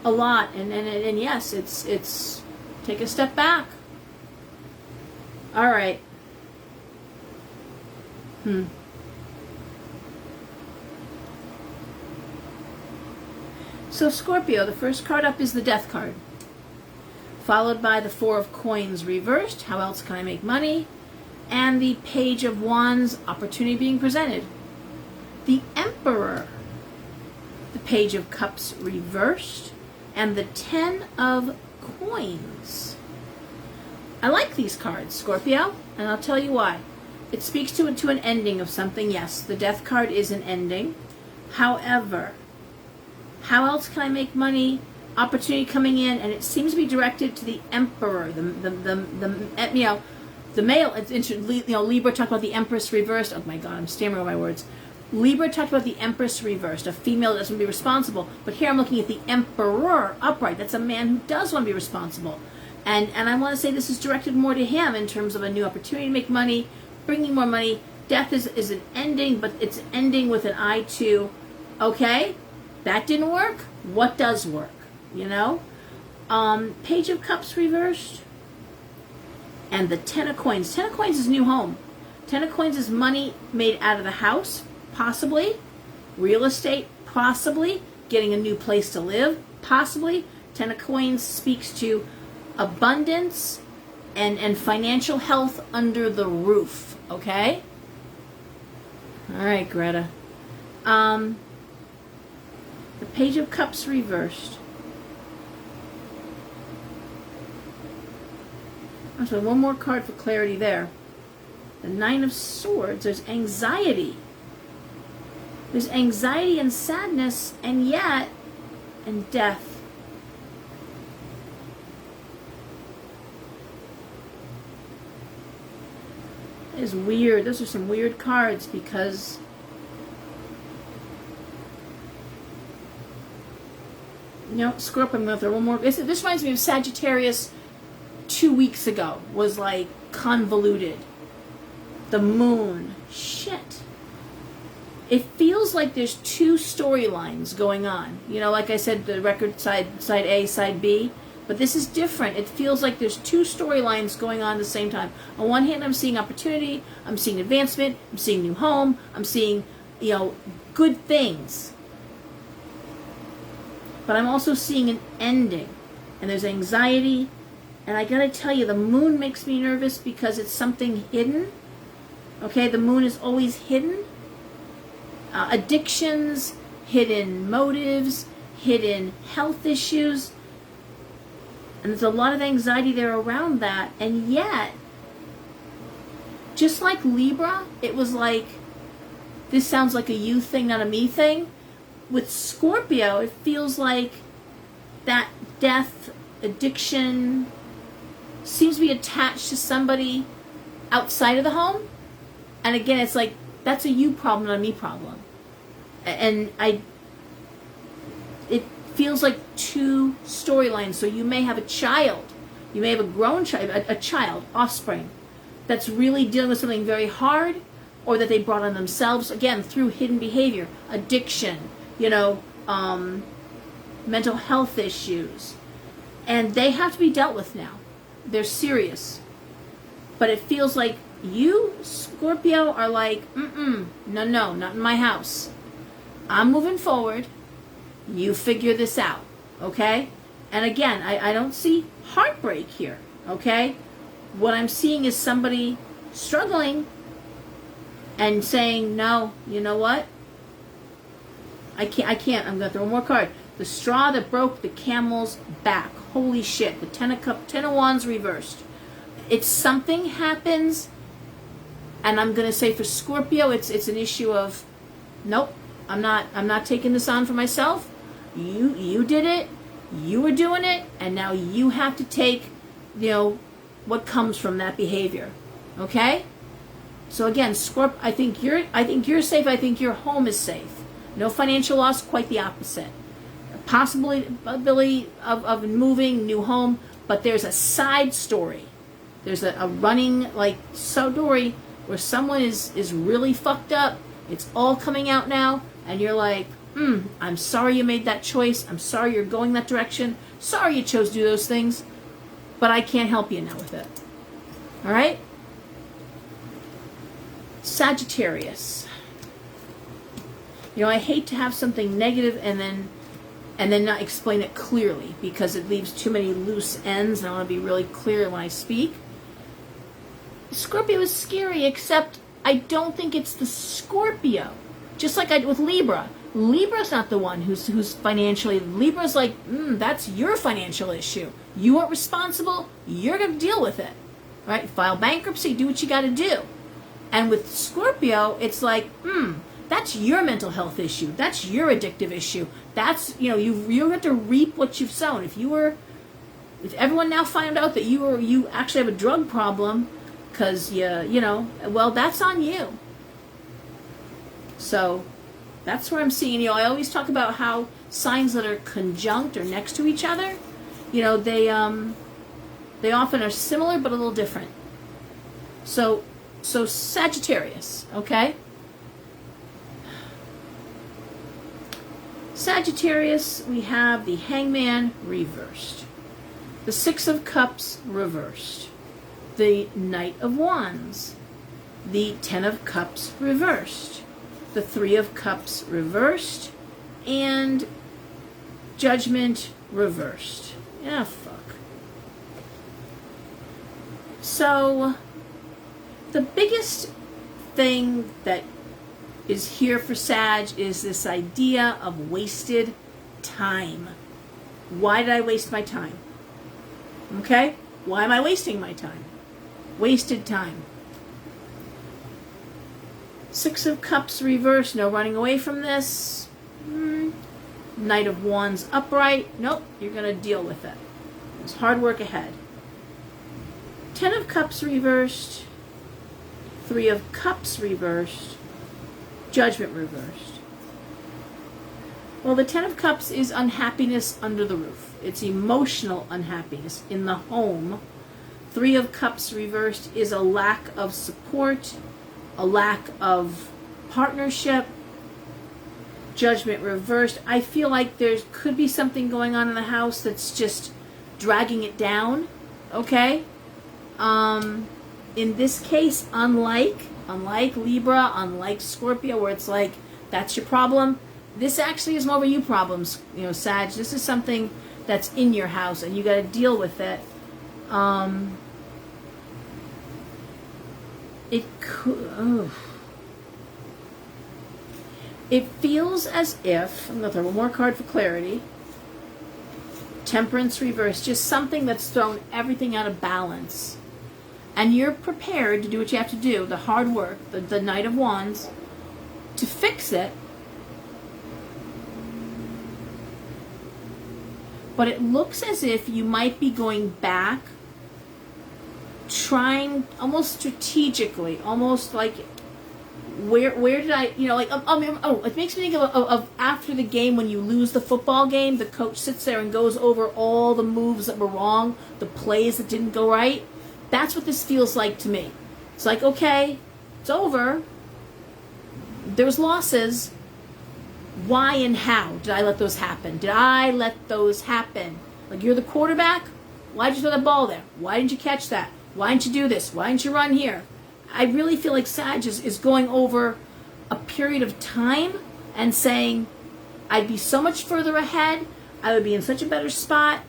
A lot. And yes, it's take a step back. All right. So Scorpio, the first card up is the Death card, followed by the Four of Coins reversed, how else can I make money, and the Page of Wands, opportunity being presented. The Emperor, the Page of Cups reversed, and the Ten of Coins. I like these cards, Scorpio, and I'll tell you why. It speaks to an ending of something. Yes, the Death card is an ending. However, how else can I make money? Opportunity coming in, and it seems to be directed to the Emperor, the male. It's interesting. Libra talked about the Empress reversed. Oh my God, I'm stammering on my words. Libra talked about the Empress reversed, a female that doesn't be responsible. But here I'm looking at the Emperor upright. That's a man who does want to be responsible. And I want to say this is directed more to him in terms of a new opportunity to make money, bringing more money. Death is an ending, but it's ending with an eye to, okay, that didn't work. What does work? Page of Cups reversed, and the Ten of Coins. Ten of Coins is new home. Ten of Coins is money made out of the house, possibly. Real estate, possibly. Getting a new place to live, possibly. Ten of Coins speaks to abundance and financial health under the roof, okay? All right, Greta. The Page of Cups reversed. So one more card for clarity there. The Nine of Swords. There's anxiety. There's anxiety and sadness, and yet, and death. It is weird. Those are some weird cards because Scorpio, I'm going to throw one more. This reminds me of Sagittarius 2 weeks ago. Was like convoluted. The moon. Shit. It feels like there's two storylines going on. Like I said, the record side A, side B. But this is different. It feels like there's two storylines going on at the same time. On one hand, I'm seeing opportunity. I'm seeing advancement. I'm seeing new home. I'm seeing, good things. But I'm also seeing an ending. And there's anxiety. And I gotta tell you, the moon makes me nervous because it's something hidden. Okay, the moon is always hidden. Addictions, hidden motives, hidden health issues. And there's a lot of anxiety there around that. And yet, just like Libra, it was like, this sounds like a you thing, not a me thing. With Scorpio, it feels like that death, addiction, seems to be attached to somebody outside of the home. And again, it's like, that's a you problem, not a me problem. And it feels like two storylines. So you may have a child, you may have a grown child, a child, offspring, that's really dealing with something very hard, or that they brought on themselves, again, through hidden behavior, addiction, mental health issues. And they have to be dealt with now. They're serious. But it feels like you, Scorpio, are like, no, not in my house. I'm moving forward. You figure this out, okay? And again, I don't see heartbreak here, okay? What I'm seeing is somebody struggling and saying, no, you know what? I can't. I'm going to throw one more card. The straw that broke the camel's back. Holy shit. The Ten of Wands reversed. It's something happens, and I'm going to say for Scorpio, it's an issue of, nope, I'm not taking this on for myself. You did it. You were doing it, and now you have to take, what comes from that behavior. Okay? So again, Scorpio, I think you're safe. I think your home is safe. No financial loss, quite the opposite. Possibility of moving, new home, but there's a side story. There's a running story where someone is really fucked up. It's all coming out now, and you're like, I'm sorry you made that choice. I'm sorry you're going that direction. Sorry you chose to do those things, but I can't help you now with it. All right? Sagittarius. I hate to have something negative and then not explain it clearly because it leaves too many loose ends, and I want to be really clear when I speak. Scorpio is scary, except I don't think it's the Scorpio. Just like I did with Libra. Libra's not the one who's financially. Libra's like, that's your financial issue. You weren't responsible. You're going to deal with it. Right? File bankruptcy. Do what you got to do. And with Scorpio, it's like, that's your mental health issue. That's your addictive issue. That's, you have to reap what you've sown. If everyone now found out that you actually have a drug problem, because well, that's on you. So that's where I'm seeing. I always talk about how signs that are conjunct or next to each other, they often are similar but a little different. So Sagittarius, okay? Sagittarius, we have the Hangman reversed, the Six of Cups reversed, the Knight of Wands, the Ten of Cups reversed, the Three of Cups reversed, and Judgment reversed. Yeah, fuck. So, the biggest thing that is here for Sag is this idea of wasted time. Why did I waste my time? Okay? Why am I wasting my time? Wasted time. Six of Cups reversed. No running away from this. Knight of Wands upright. Nope, you're going to deal with it. There's hard work ahead. Ten of Cups reversed. Three of Cups reversed. Judgment reversed. Well, the Ten of Cups is unhappiness under the roof. It's emotional unhappiness in the home. Three of Cups reversed is a lack of support, a lack of partnership. Judgment reversed. I feel like there could be something going on in the house that's just dragging it down. Okay? In this case, unlike Libra, unlike Scorpio, where it's like, that's your problem, this actually is more of a you problems, Sag. This is something that's in your house, and you got to deal with it. It could... It feels as if, I'm going to throw one more card for clarity. Temperance reverse, just something that's thrown everything out of balance. And you're prepared to do what you have to do, the hard work, the Knight of Wands, to fix it. But it looks as if you might be going back, trying almost strategically, almost like, where did I, it makes me think of after the game when you lose the football game, the coach sits there and goes over all the moves that were wrong, the plays that didn't go right. That's what this feels like to me. It's like, okay, it's over. There was losses. Why and how did I let those happen? Did I let those happen? Like, you're the quarterback? Why did you throw that ball there? Why didn't you catch that? Why didn't you do this? Why didn't you run here? I really feel like Sag is going over a period of time and saying, I'd be so much further ahead. I would be in such a better spot.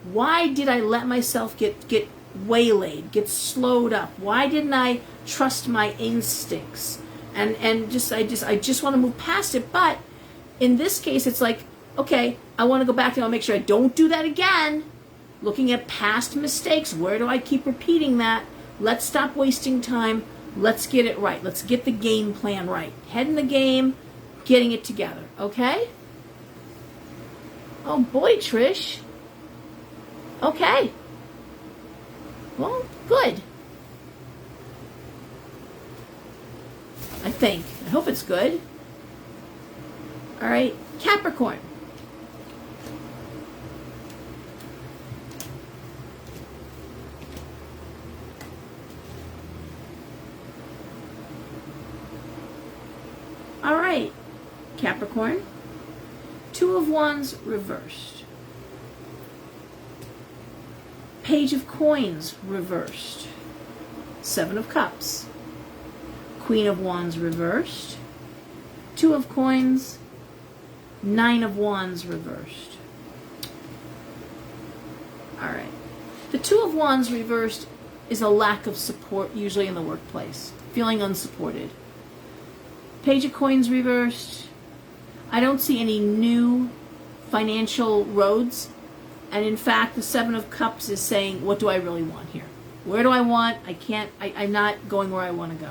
Why did I let myself get waylaid, get slowed up? Why didn't I trust my instincts? And I just want to move past it. But in this case, it's like, okay, I want to go back and I'll make sure I don't do that again. Looking at past mistakes, where do I keep repeating that? Let's stop wasting time. Let's get it right. Let's get the game plan right. Head in the game, getting it together. Okay? Oh boy, Trish. Okay. Well, good. I think. I hope it's good. All right, Capricorn. All right, Capricorn. Two of Wands reversed. Page of Coins reversed. Seven of Cups. Queen of Wands reversed. Two of Coins. Nine of Wands reversed. All right. The Two of Wands reversed is a lack of support, usually in the workplace. Feeling unsupported. Page of Coins reversed. I don't see any new financial roads. And in fact, the Seven of Cups is saying, what do I really want here? Where do I want? I'm not going where I want to go.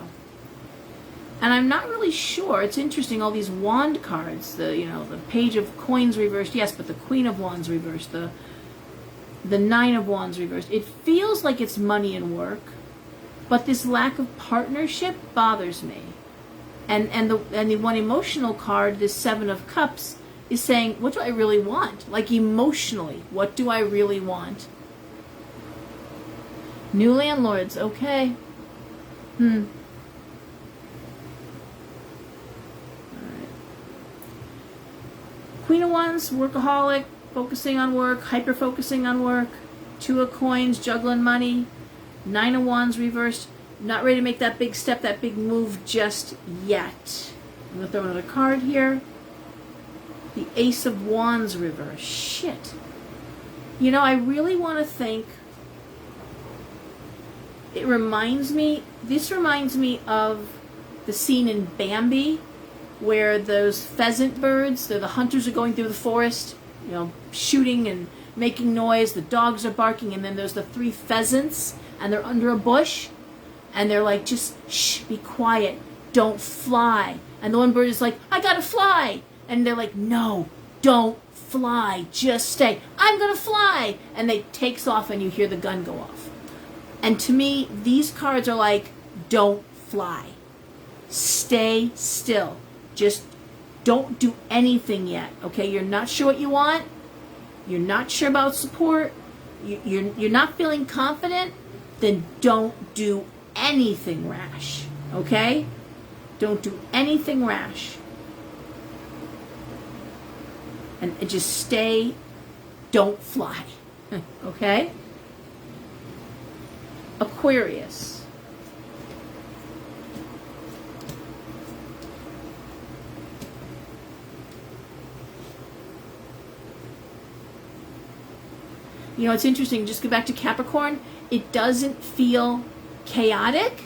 And I'm not really sure. It's interesting, all these wand cards, the Page of Coins reversed, yes, but the Queen of Wands reversed, the Nine of Wands reversed. It feels like it's money and work, but this lack of partnership bothers me. And the one emotional card, this Seven of Cups, is saying, what do I really want? Like, emotionally, what do I really want? New landlords, okay. Alright. Queen of Wands, workaholic, focusing on work, hyper-focusing on work. Two of Coins, juggling money. Nine of Wands reversed. Not ready to make that big step, that big move just yet. I'm going to throw another card here. The Ace of Wands reversed. Shit. I really want to think... This reminds me of the scene in Bambi where those pheasant birds, the hunters are going through the forest, shooting and making noise, the dogs are barking, and then there's the 3 pheasants, and they're under a bush, and they're like, just shh, be quiet, don't fly. And the one bird is like, I gotta fly. And they're like, no, don't fly, just stay. I'm gonna fly. And they takes off, and you hear the gun go off. And to me, these cards are like, don't fly. Stay still. Just don't do anything yet, okay? You're not sure what you want. You're not sure about support. You're not feeling confident. Then don't do anything rash, okay? Don't do anything rash. And just stay, don't fly, okay? Aquarius. It's interesting, just go back to Capricorn. It doesn't feel chaotic.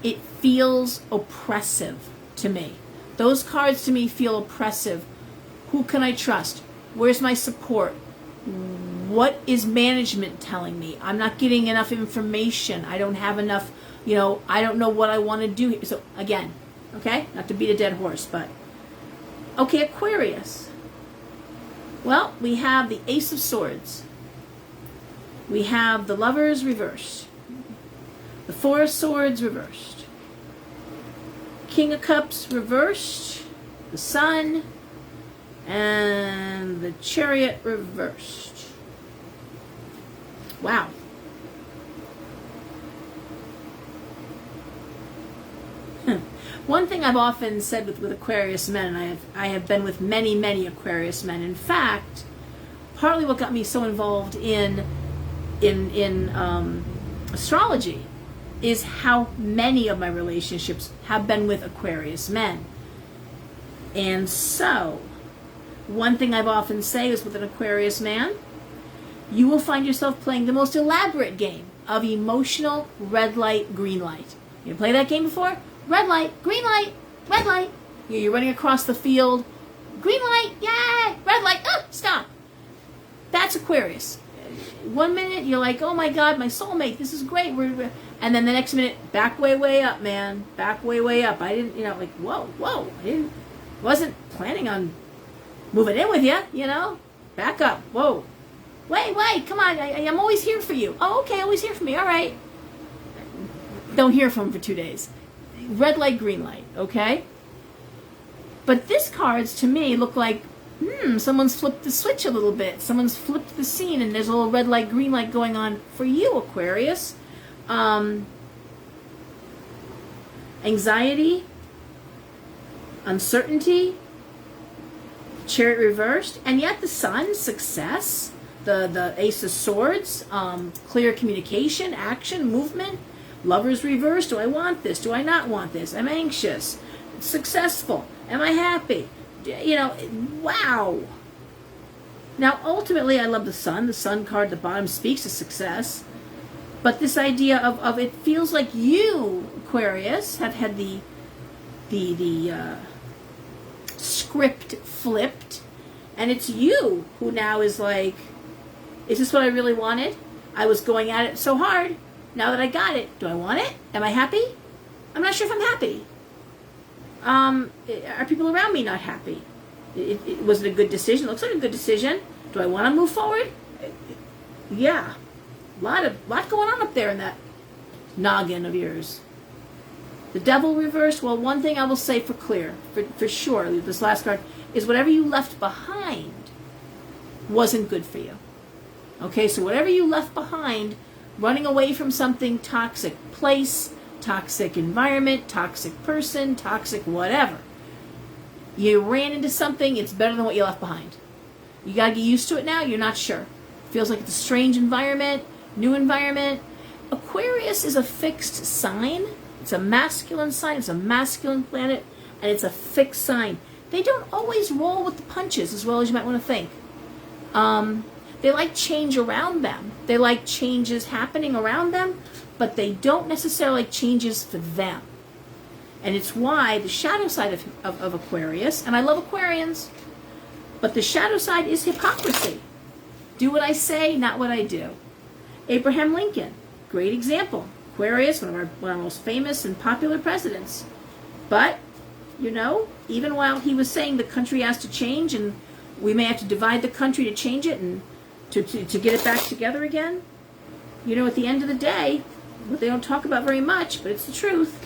It feels oppressive to me. Those cards to me feel oppressive. Who can I trust? Where's my support? What is management telling me? I'm not getting enough information. I don't have enough, I don't know what I want to do. So again, okay, not to beat a dead horse, but okay, Aquarius. Well, we have the Ace of Swords. We have the Lovers reversed. The 4 of Swords reversed. King of Cups reversed. The Sun. And the Chariot reversed. Wow. One thing I've often said with Aquarius men, and I have been with many Aquarius men. In fact, partly what got me so involved in astrology is how many of my relationships have been with Aquarius men. And so, one thing I've often say is with an Aquarius man, you will find yourself playing the most elaborate game of emotional red light, green light. You play that game before? Red light, green light, red light. You're running across the field. Green light, yay! Red light, oh, stop. That's Aquarius. 1 minute you're like, oh my God, my soulmate, this is great. And then the next minute, back way up, man. Back way up. I didn't, like, whoa. Wasn't planning on moving in with you, Back up. Whoa. Wait, come on. I'm always here for you. Oh, okay, always here for me. All right. Don't hear from him for 2 days. Red light, green light, okay? But this cards, to me, look like, someone's flipped the switch a little bit. Someone's flipped the scene, and there's a little red light, green light going on for you, Aquarius. Anxiety, uncertainty, Chariot reversed, and yet the Sun, success, the Ace of Swords, clear communication, action, movement, Lovers reversed. Do I want this? Do I not want this? I'm anxious. Successful. Am I happy? Wow. Now, ultimately, I love the Sun. The Sun card at the bottom speaks of success. But this idea of it feels like you, Aquarius, have had the script flipped, and it's you who now is like, is this what I really wanted? I was going at it so hard. Now that I got it, do I want it? Am I happy? I'm not sure if I'm happy. Are people around me not happy? Was it a good decision? Looks like a good decision. Do I want to move forward? Yeah. Lot going on up there in that noggin of yours. The Devil reversed. Well, one thing I will say for sure, this last card, is whatever you left behind wasn't good for you. Okay, so whatever you left behind, running away from something, toxic place, toxic environment, toxic person, toxic whatever. You ran into something, it's better than what you left behind. You got to get used to it now, you're not sure. Feels like it's a strange environment, new environment. Aquarius is a fixed sign. It's a masculine sign, it's a masculine planet, and it's a fixed sign. They don't always roll with the punches as well as you might want to think. They like change around them. They like changes happening around them, but they don't necessarily like changes for them. And it's why the shadow side of Aquarius, and I love Aquarians, but the shadow side is hypocrisy. Do what I say, not what I do. Abraham Lincoln, great example. Aquarius, one of our most famous and popular presidents. But, you know, even while he was saying the country has to change and we may have to divide the country to change it and to get it back together again, you know, at the end of the day, what they don't talk about very much, but it's the truth,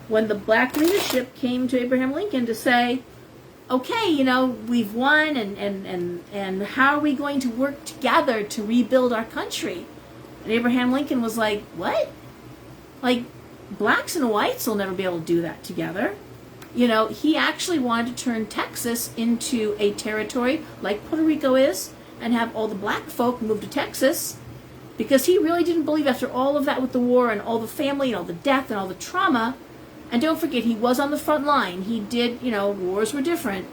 when the black leadership came to Abraham Lincoln to say, okay, you know, we've won, and how are we going to work together to rebuild our country? And Abraham Lincoln was like, what? Like, blacks and whites will never be able to do that together. You know, he actually wanted to turn Texas into a territory like Puerto Rico is and have all the black folk move to Texas, because he really didn't believe, after all of that with the war and all the family and all the death and all the trauma. And don't forget, he was on the front line. He did, you know, wars were different.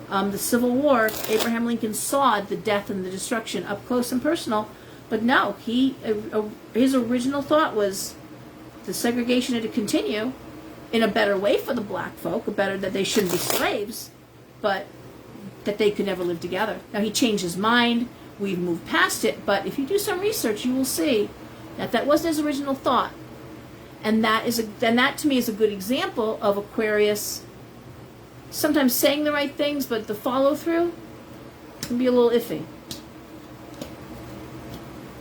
The Civil War, Abraham Lincoln saw the death and the destruction up close and personal. But no, his original thought was the segregation had to continue in a better way for the black folk, better that they shouldn't be slaves, but that they could never live together. Now, he changed his mind. We've moved past it. But if you do some research, you will see that that wasn't his original thought. And that to me is a good example of Aquarius sometimes saying the right things, but the follow through can be a little iffy.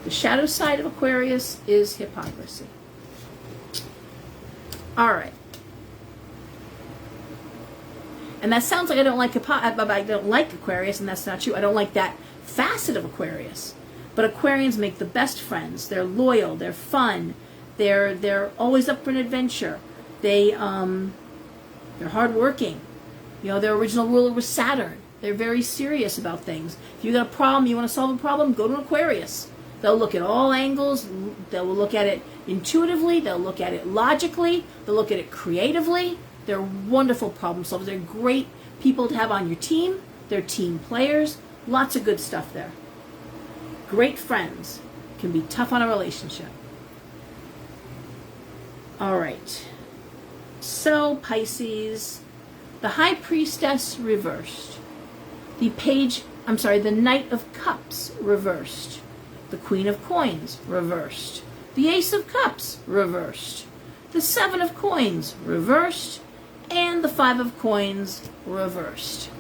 The shadow side of Aquarius is hypocrisy. All right. And that sounds like I don't like Aquarius, and that's not true. I don't like that facet of Aquarius. But Aquarians make the best friends. They're loyal. They're fun. They're always up for an adventure. They're hardworking. You know, their original ruler was Saturn. They're very serious about things. If you got a problem, you want to solve a problem, go to Aquarius. They'll look at all angles. They'll look at it intuitively. They'll look at it logically. They'll look at it creatively. They're wonderful problem solvers. They're great people to have on your team. They're team players. Lots of good stuff there. Great friends. Can be tough on a relationship. All right. So, Pisces, the High Priestess reversed. The Knight of Cups reversed. The Queen of Coins reversed. The Ace of Cups reversed. The Seven of Coins reversed. And the Five of Coins reversed.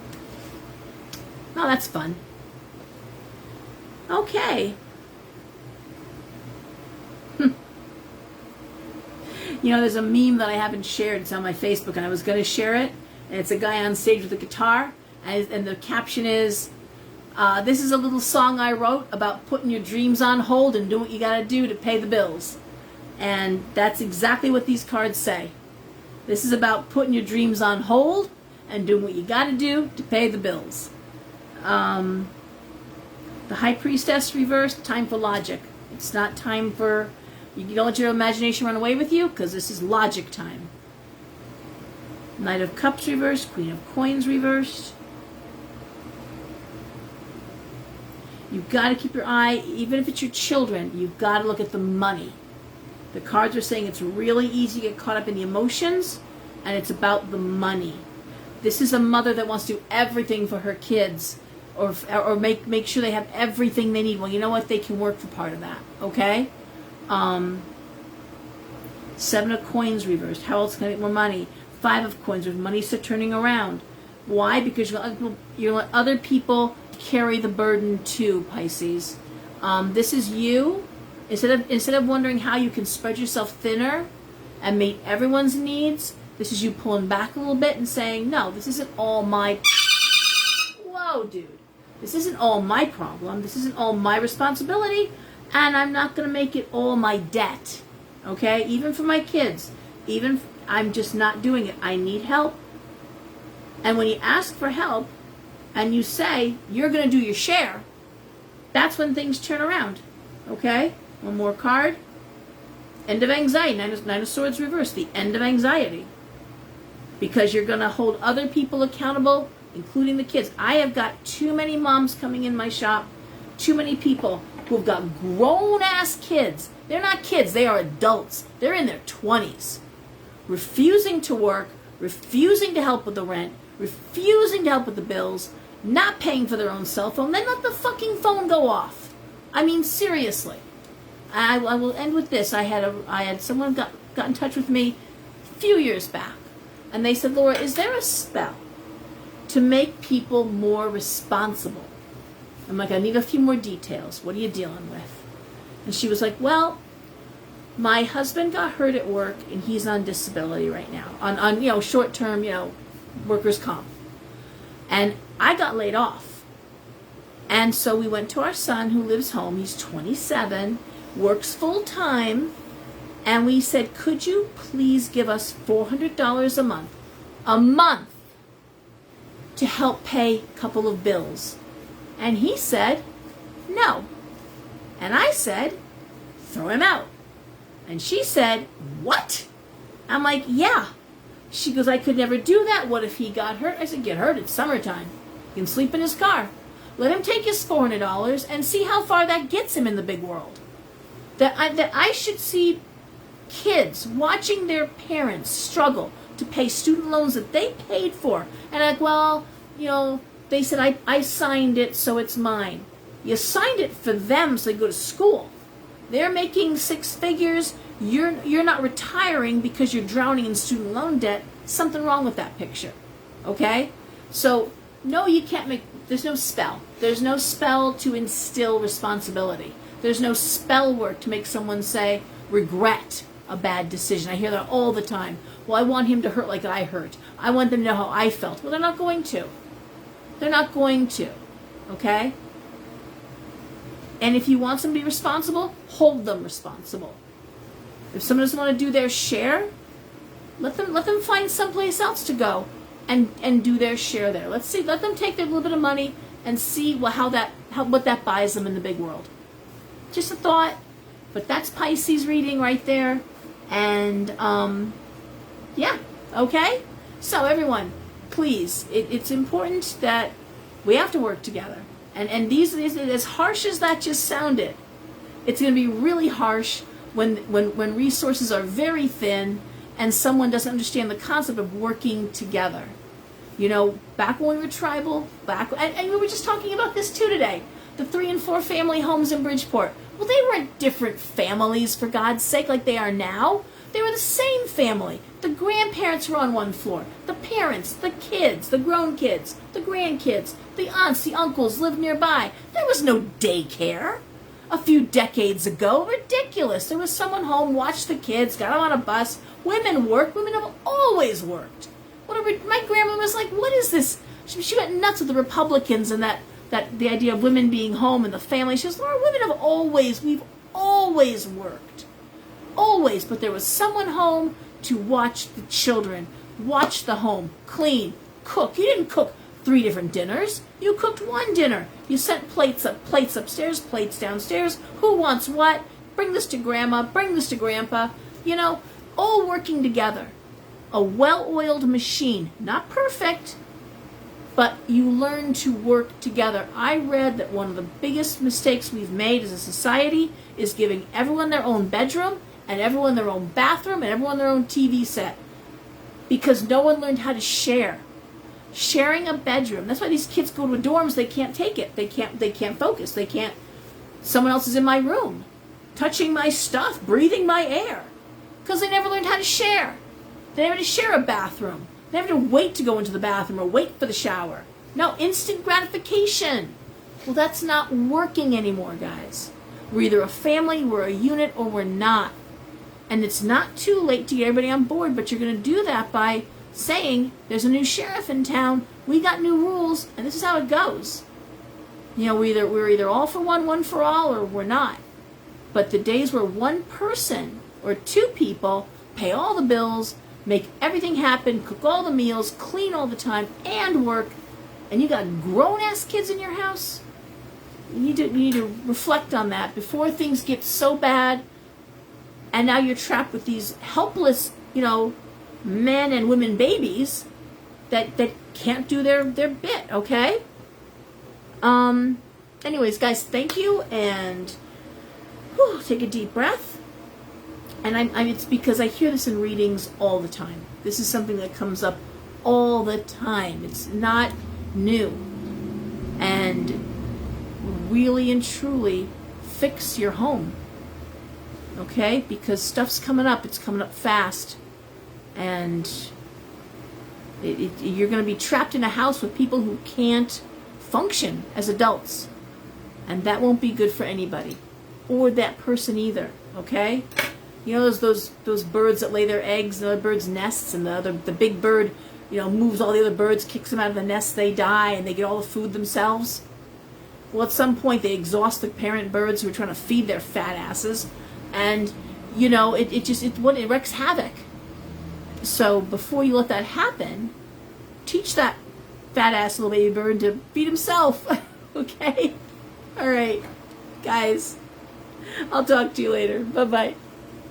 Oh, that's fun. Okay. You know, there's a meme that I haven't shared. It's on my Facebook, and I was going to share it. And it's a guy on stage with a guitar, and the caption is, this is a little song I wrote about putting your dreams on hold and doing what you got to do to pay the bills. And that's exactly what these cards say. This is about putting your dreams on hold and doing what you got to do to pay the bills. The High Priestess reversed, time for logic. It's not time for... You don't let your imagination run away with you, because this is logic time. Knight of Cups reversed, Queen of Coins reversed. You've got to keep your eye, even if it's your children, you've got to look at the money. The cards are saying it's really easy to get caught up in the emotions, and it's about the money. This is a mother that wants to do everything for her kids, or make sure they have everything they need. Well, you know what? They can work for part of that, okay? Seven of Coins reversed. How else can I get more money? Five of Coins reversed. Money's still turning around. Why? Because you let other people carry the burden too, Pisces. This is you. Instead of wondering how you can spread yourself thinner and meet everyone's needs, this is you pulling back a little bit and saying, no, this isn't all my... Whoa, dude. This isn't all my problem. This isn't all my responsibility. And I'm not going to make it all my debt. Okay? Even for my kids. I'm just not doing it. I need help. And when you ask for help and you say you're going to do your share, that's when things turn around. Okay? One more card. End of anxiety. Nine of Swords reversed. The end of anxiety. Because you're going to hold other people accountable, including the kids. I have got too many moms coming in my shop. Too many people who've got grown-ass kids. They're not kids. They are adults. They're in their 20s. refusing to work, refusing to help with the rent, refusing to help with the bills, not paying for their own cell phone, then let the fucking phone go off. I mean, seriously. I will end with this. I had someone got in touch with me a few years back, and they said, Laura, is there a spell to make people more responsible? I'm like, I need a few more details. What are you dealing with? And she was like, well, my husband got hurt at work, and he's on disability right now, on short-term, workers' comp. And I got laid off. And so we went to our son who lives home. He's 27, works full-time, and we said, could you please give us $400 a month, to help pay a couple of bills? And he said, no. And I said, throw him out. And she said, what? I'm like, yeah. She goes, I could never do that. What if he got hurt? I said, get hurt. It's summertime. He can sleep in his car. Let him take his $400 and see how far that gets him in the big world. That I should see kids watching their parents struggle to pay student loans that they paid for. And I'm like, well, they said, I signed it, so it's mine. You signed it for them so they go to school. They're making six figures. You're not retiring because you're drowning in student loan debt. Something wrong with that picture. Okay? So, no, you can't there's no spell. There's no spell to instill responsibility. There's no spell work to make someone say, regret a bad decision. I hear that all the time. Well, I want him to hurt like I hurt. I want them to know how I felt. Well, they're not going to. They're not going to. Okay? And if you want somebody responsible, hold them responsible. If someone doesn't want to do their share, let them find someplace else to go and do their share there. Let them take their little bit of money and see what that buys them in the big world. Just a thought, but that's Pisces reading right there. And yeah, okay? So everyone, please, it's important that we have to work together. And these, as harsh as that just sounded, it's going to be really harsh when resources are very thin and someone doesn't understand the concept of working together. Back when we were tribal, and we were just talking about this too today, the 3 and 4 family homes in Bridgeport. Well, they weren't different families, for God's sake, like they are now. They were the same family. The grandparents were on one floor. The parents, the kids, the grown kids, the grandkids, the aunts, the uncles lived nearby. There was no daycare. A few decades ago, ridiculous. There was someone home, watched the kids, got them on a bus. Women worked. Women have always worked. My grandma was like, what is this? She went nuts with the Republicans and the idea of women being home and the family. She goes, Laura, we've always worked. Always. But there was someone home to watch the children, watch the home, clean, cook. You didn't cook 3 different dinners. You cooked one dinner. You sent plates upstairs, plates downstairs. Who wants what? Bring this to grandma, bring this to grandpa. All working together. A well-oiled machine. Not perfect, but you learn to work together. I read that one of the biggest mistakes we've made as a society is giving everyone their own bedroom and everyone their own bathroom and everyone their own TV set, because no one learned how to share. Sharing a bedroom. That's why these kids go to dorms. They can't take it. They can't focus. They can't. Someone else is in my room, touching my stuff, breathing my air, because they never learned how to share. They never had to share a bathroom. They never had to wait to go into the bathroom or wait for the shower. No, instant gratification. Well, that's not working anymore, guys. We're either a family, we're a unit, or we're not. And it's not too late to get everybody on board, but you're going to do that by saying, there's a new sheriff in town, we got new rules, and this is how it goes. We're either all for one for all, or we're not. But the days where one person or 2 people pay all the bills, make everything happen, cook all the meals, clean all the time, and work, and you got grown-ass kids in your house, you need to reflect on that before things get so bad, and now you're trapped with these helpless, men and women babies that can't do their bit, okay? Anyways, guys, thank you, and take a deep breath. And it's because I hear this in readings all the time. This is something that comes up all the time. It's not new. And really and truly fix your home. Okay? Because stuff's coming up. It's coming up fast. And you're going to be trapped in a house with people who can't function as adults. And that won't be good for anybody. Or that person either. Okay? You know those birds that lay their eggs in other birds' nests, and the big bird, moves all the other birds, kicks them out of the nest, they die, and they get all the food themselves? Well, at some point they exhaust the parent birds who are trying to feed their fat asses, and it wreaks havoc. So before you let that happen, teach that fat ass little baby bird to feed himself. Okay? All right, guys. I'll talk to you later. Bye-bye.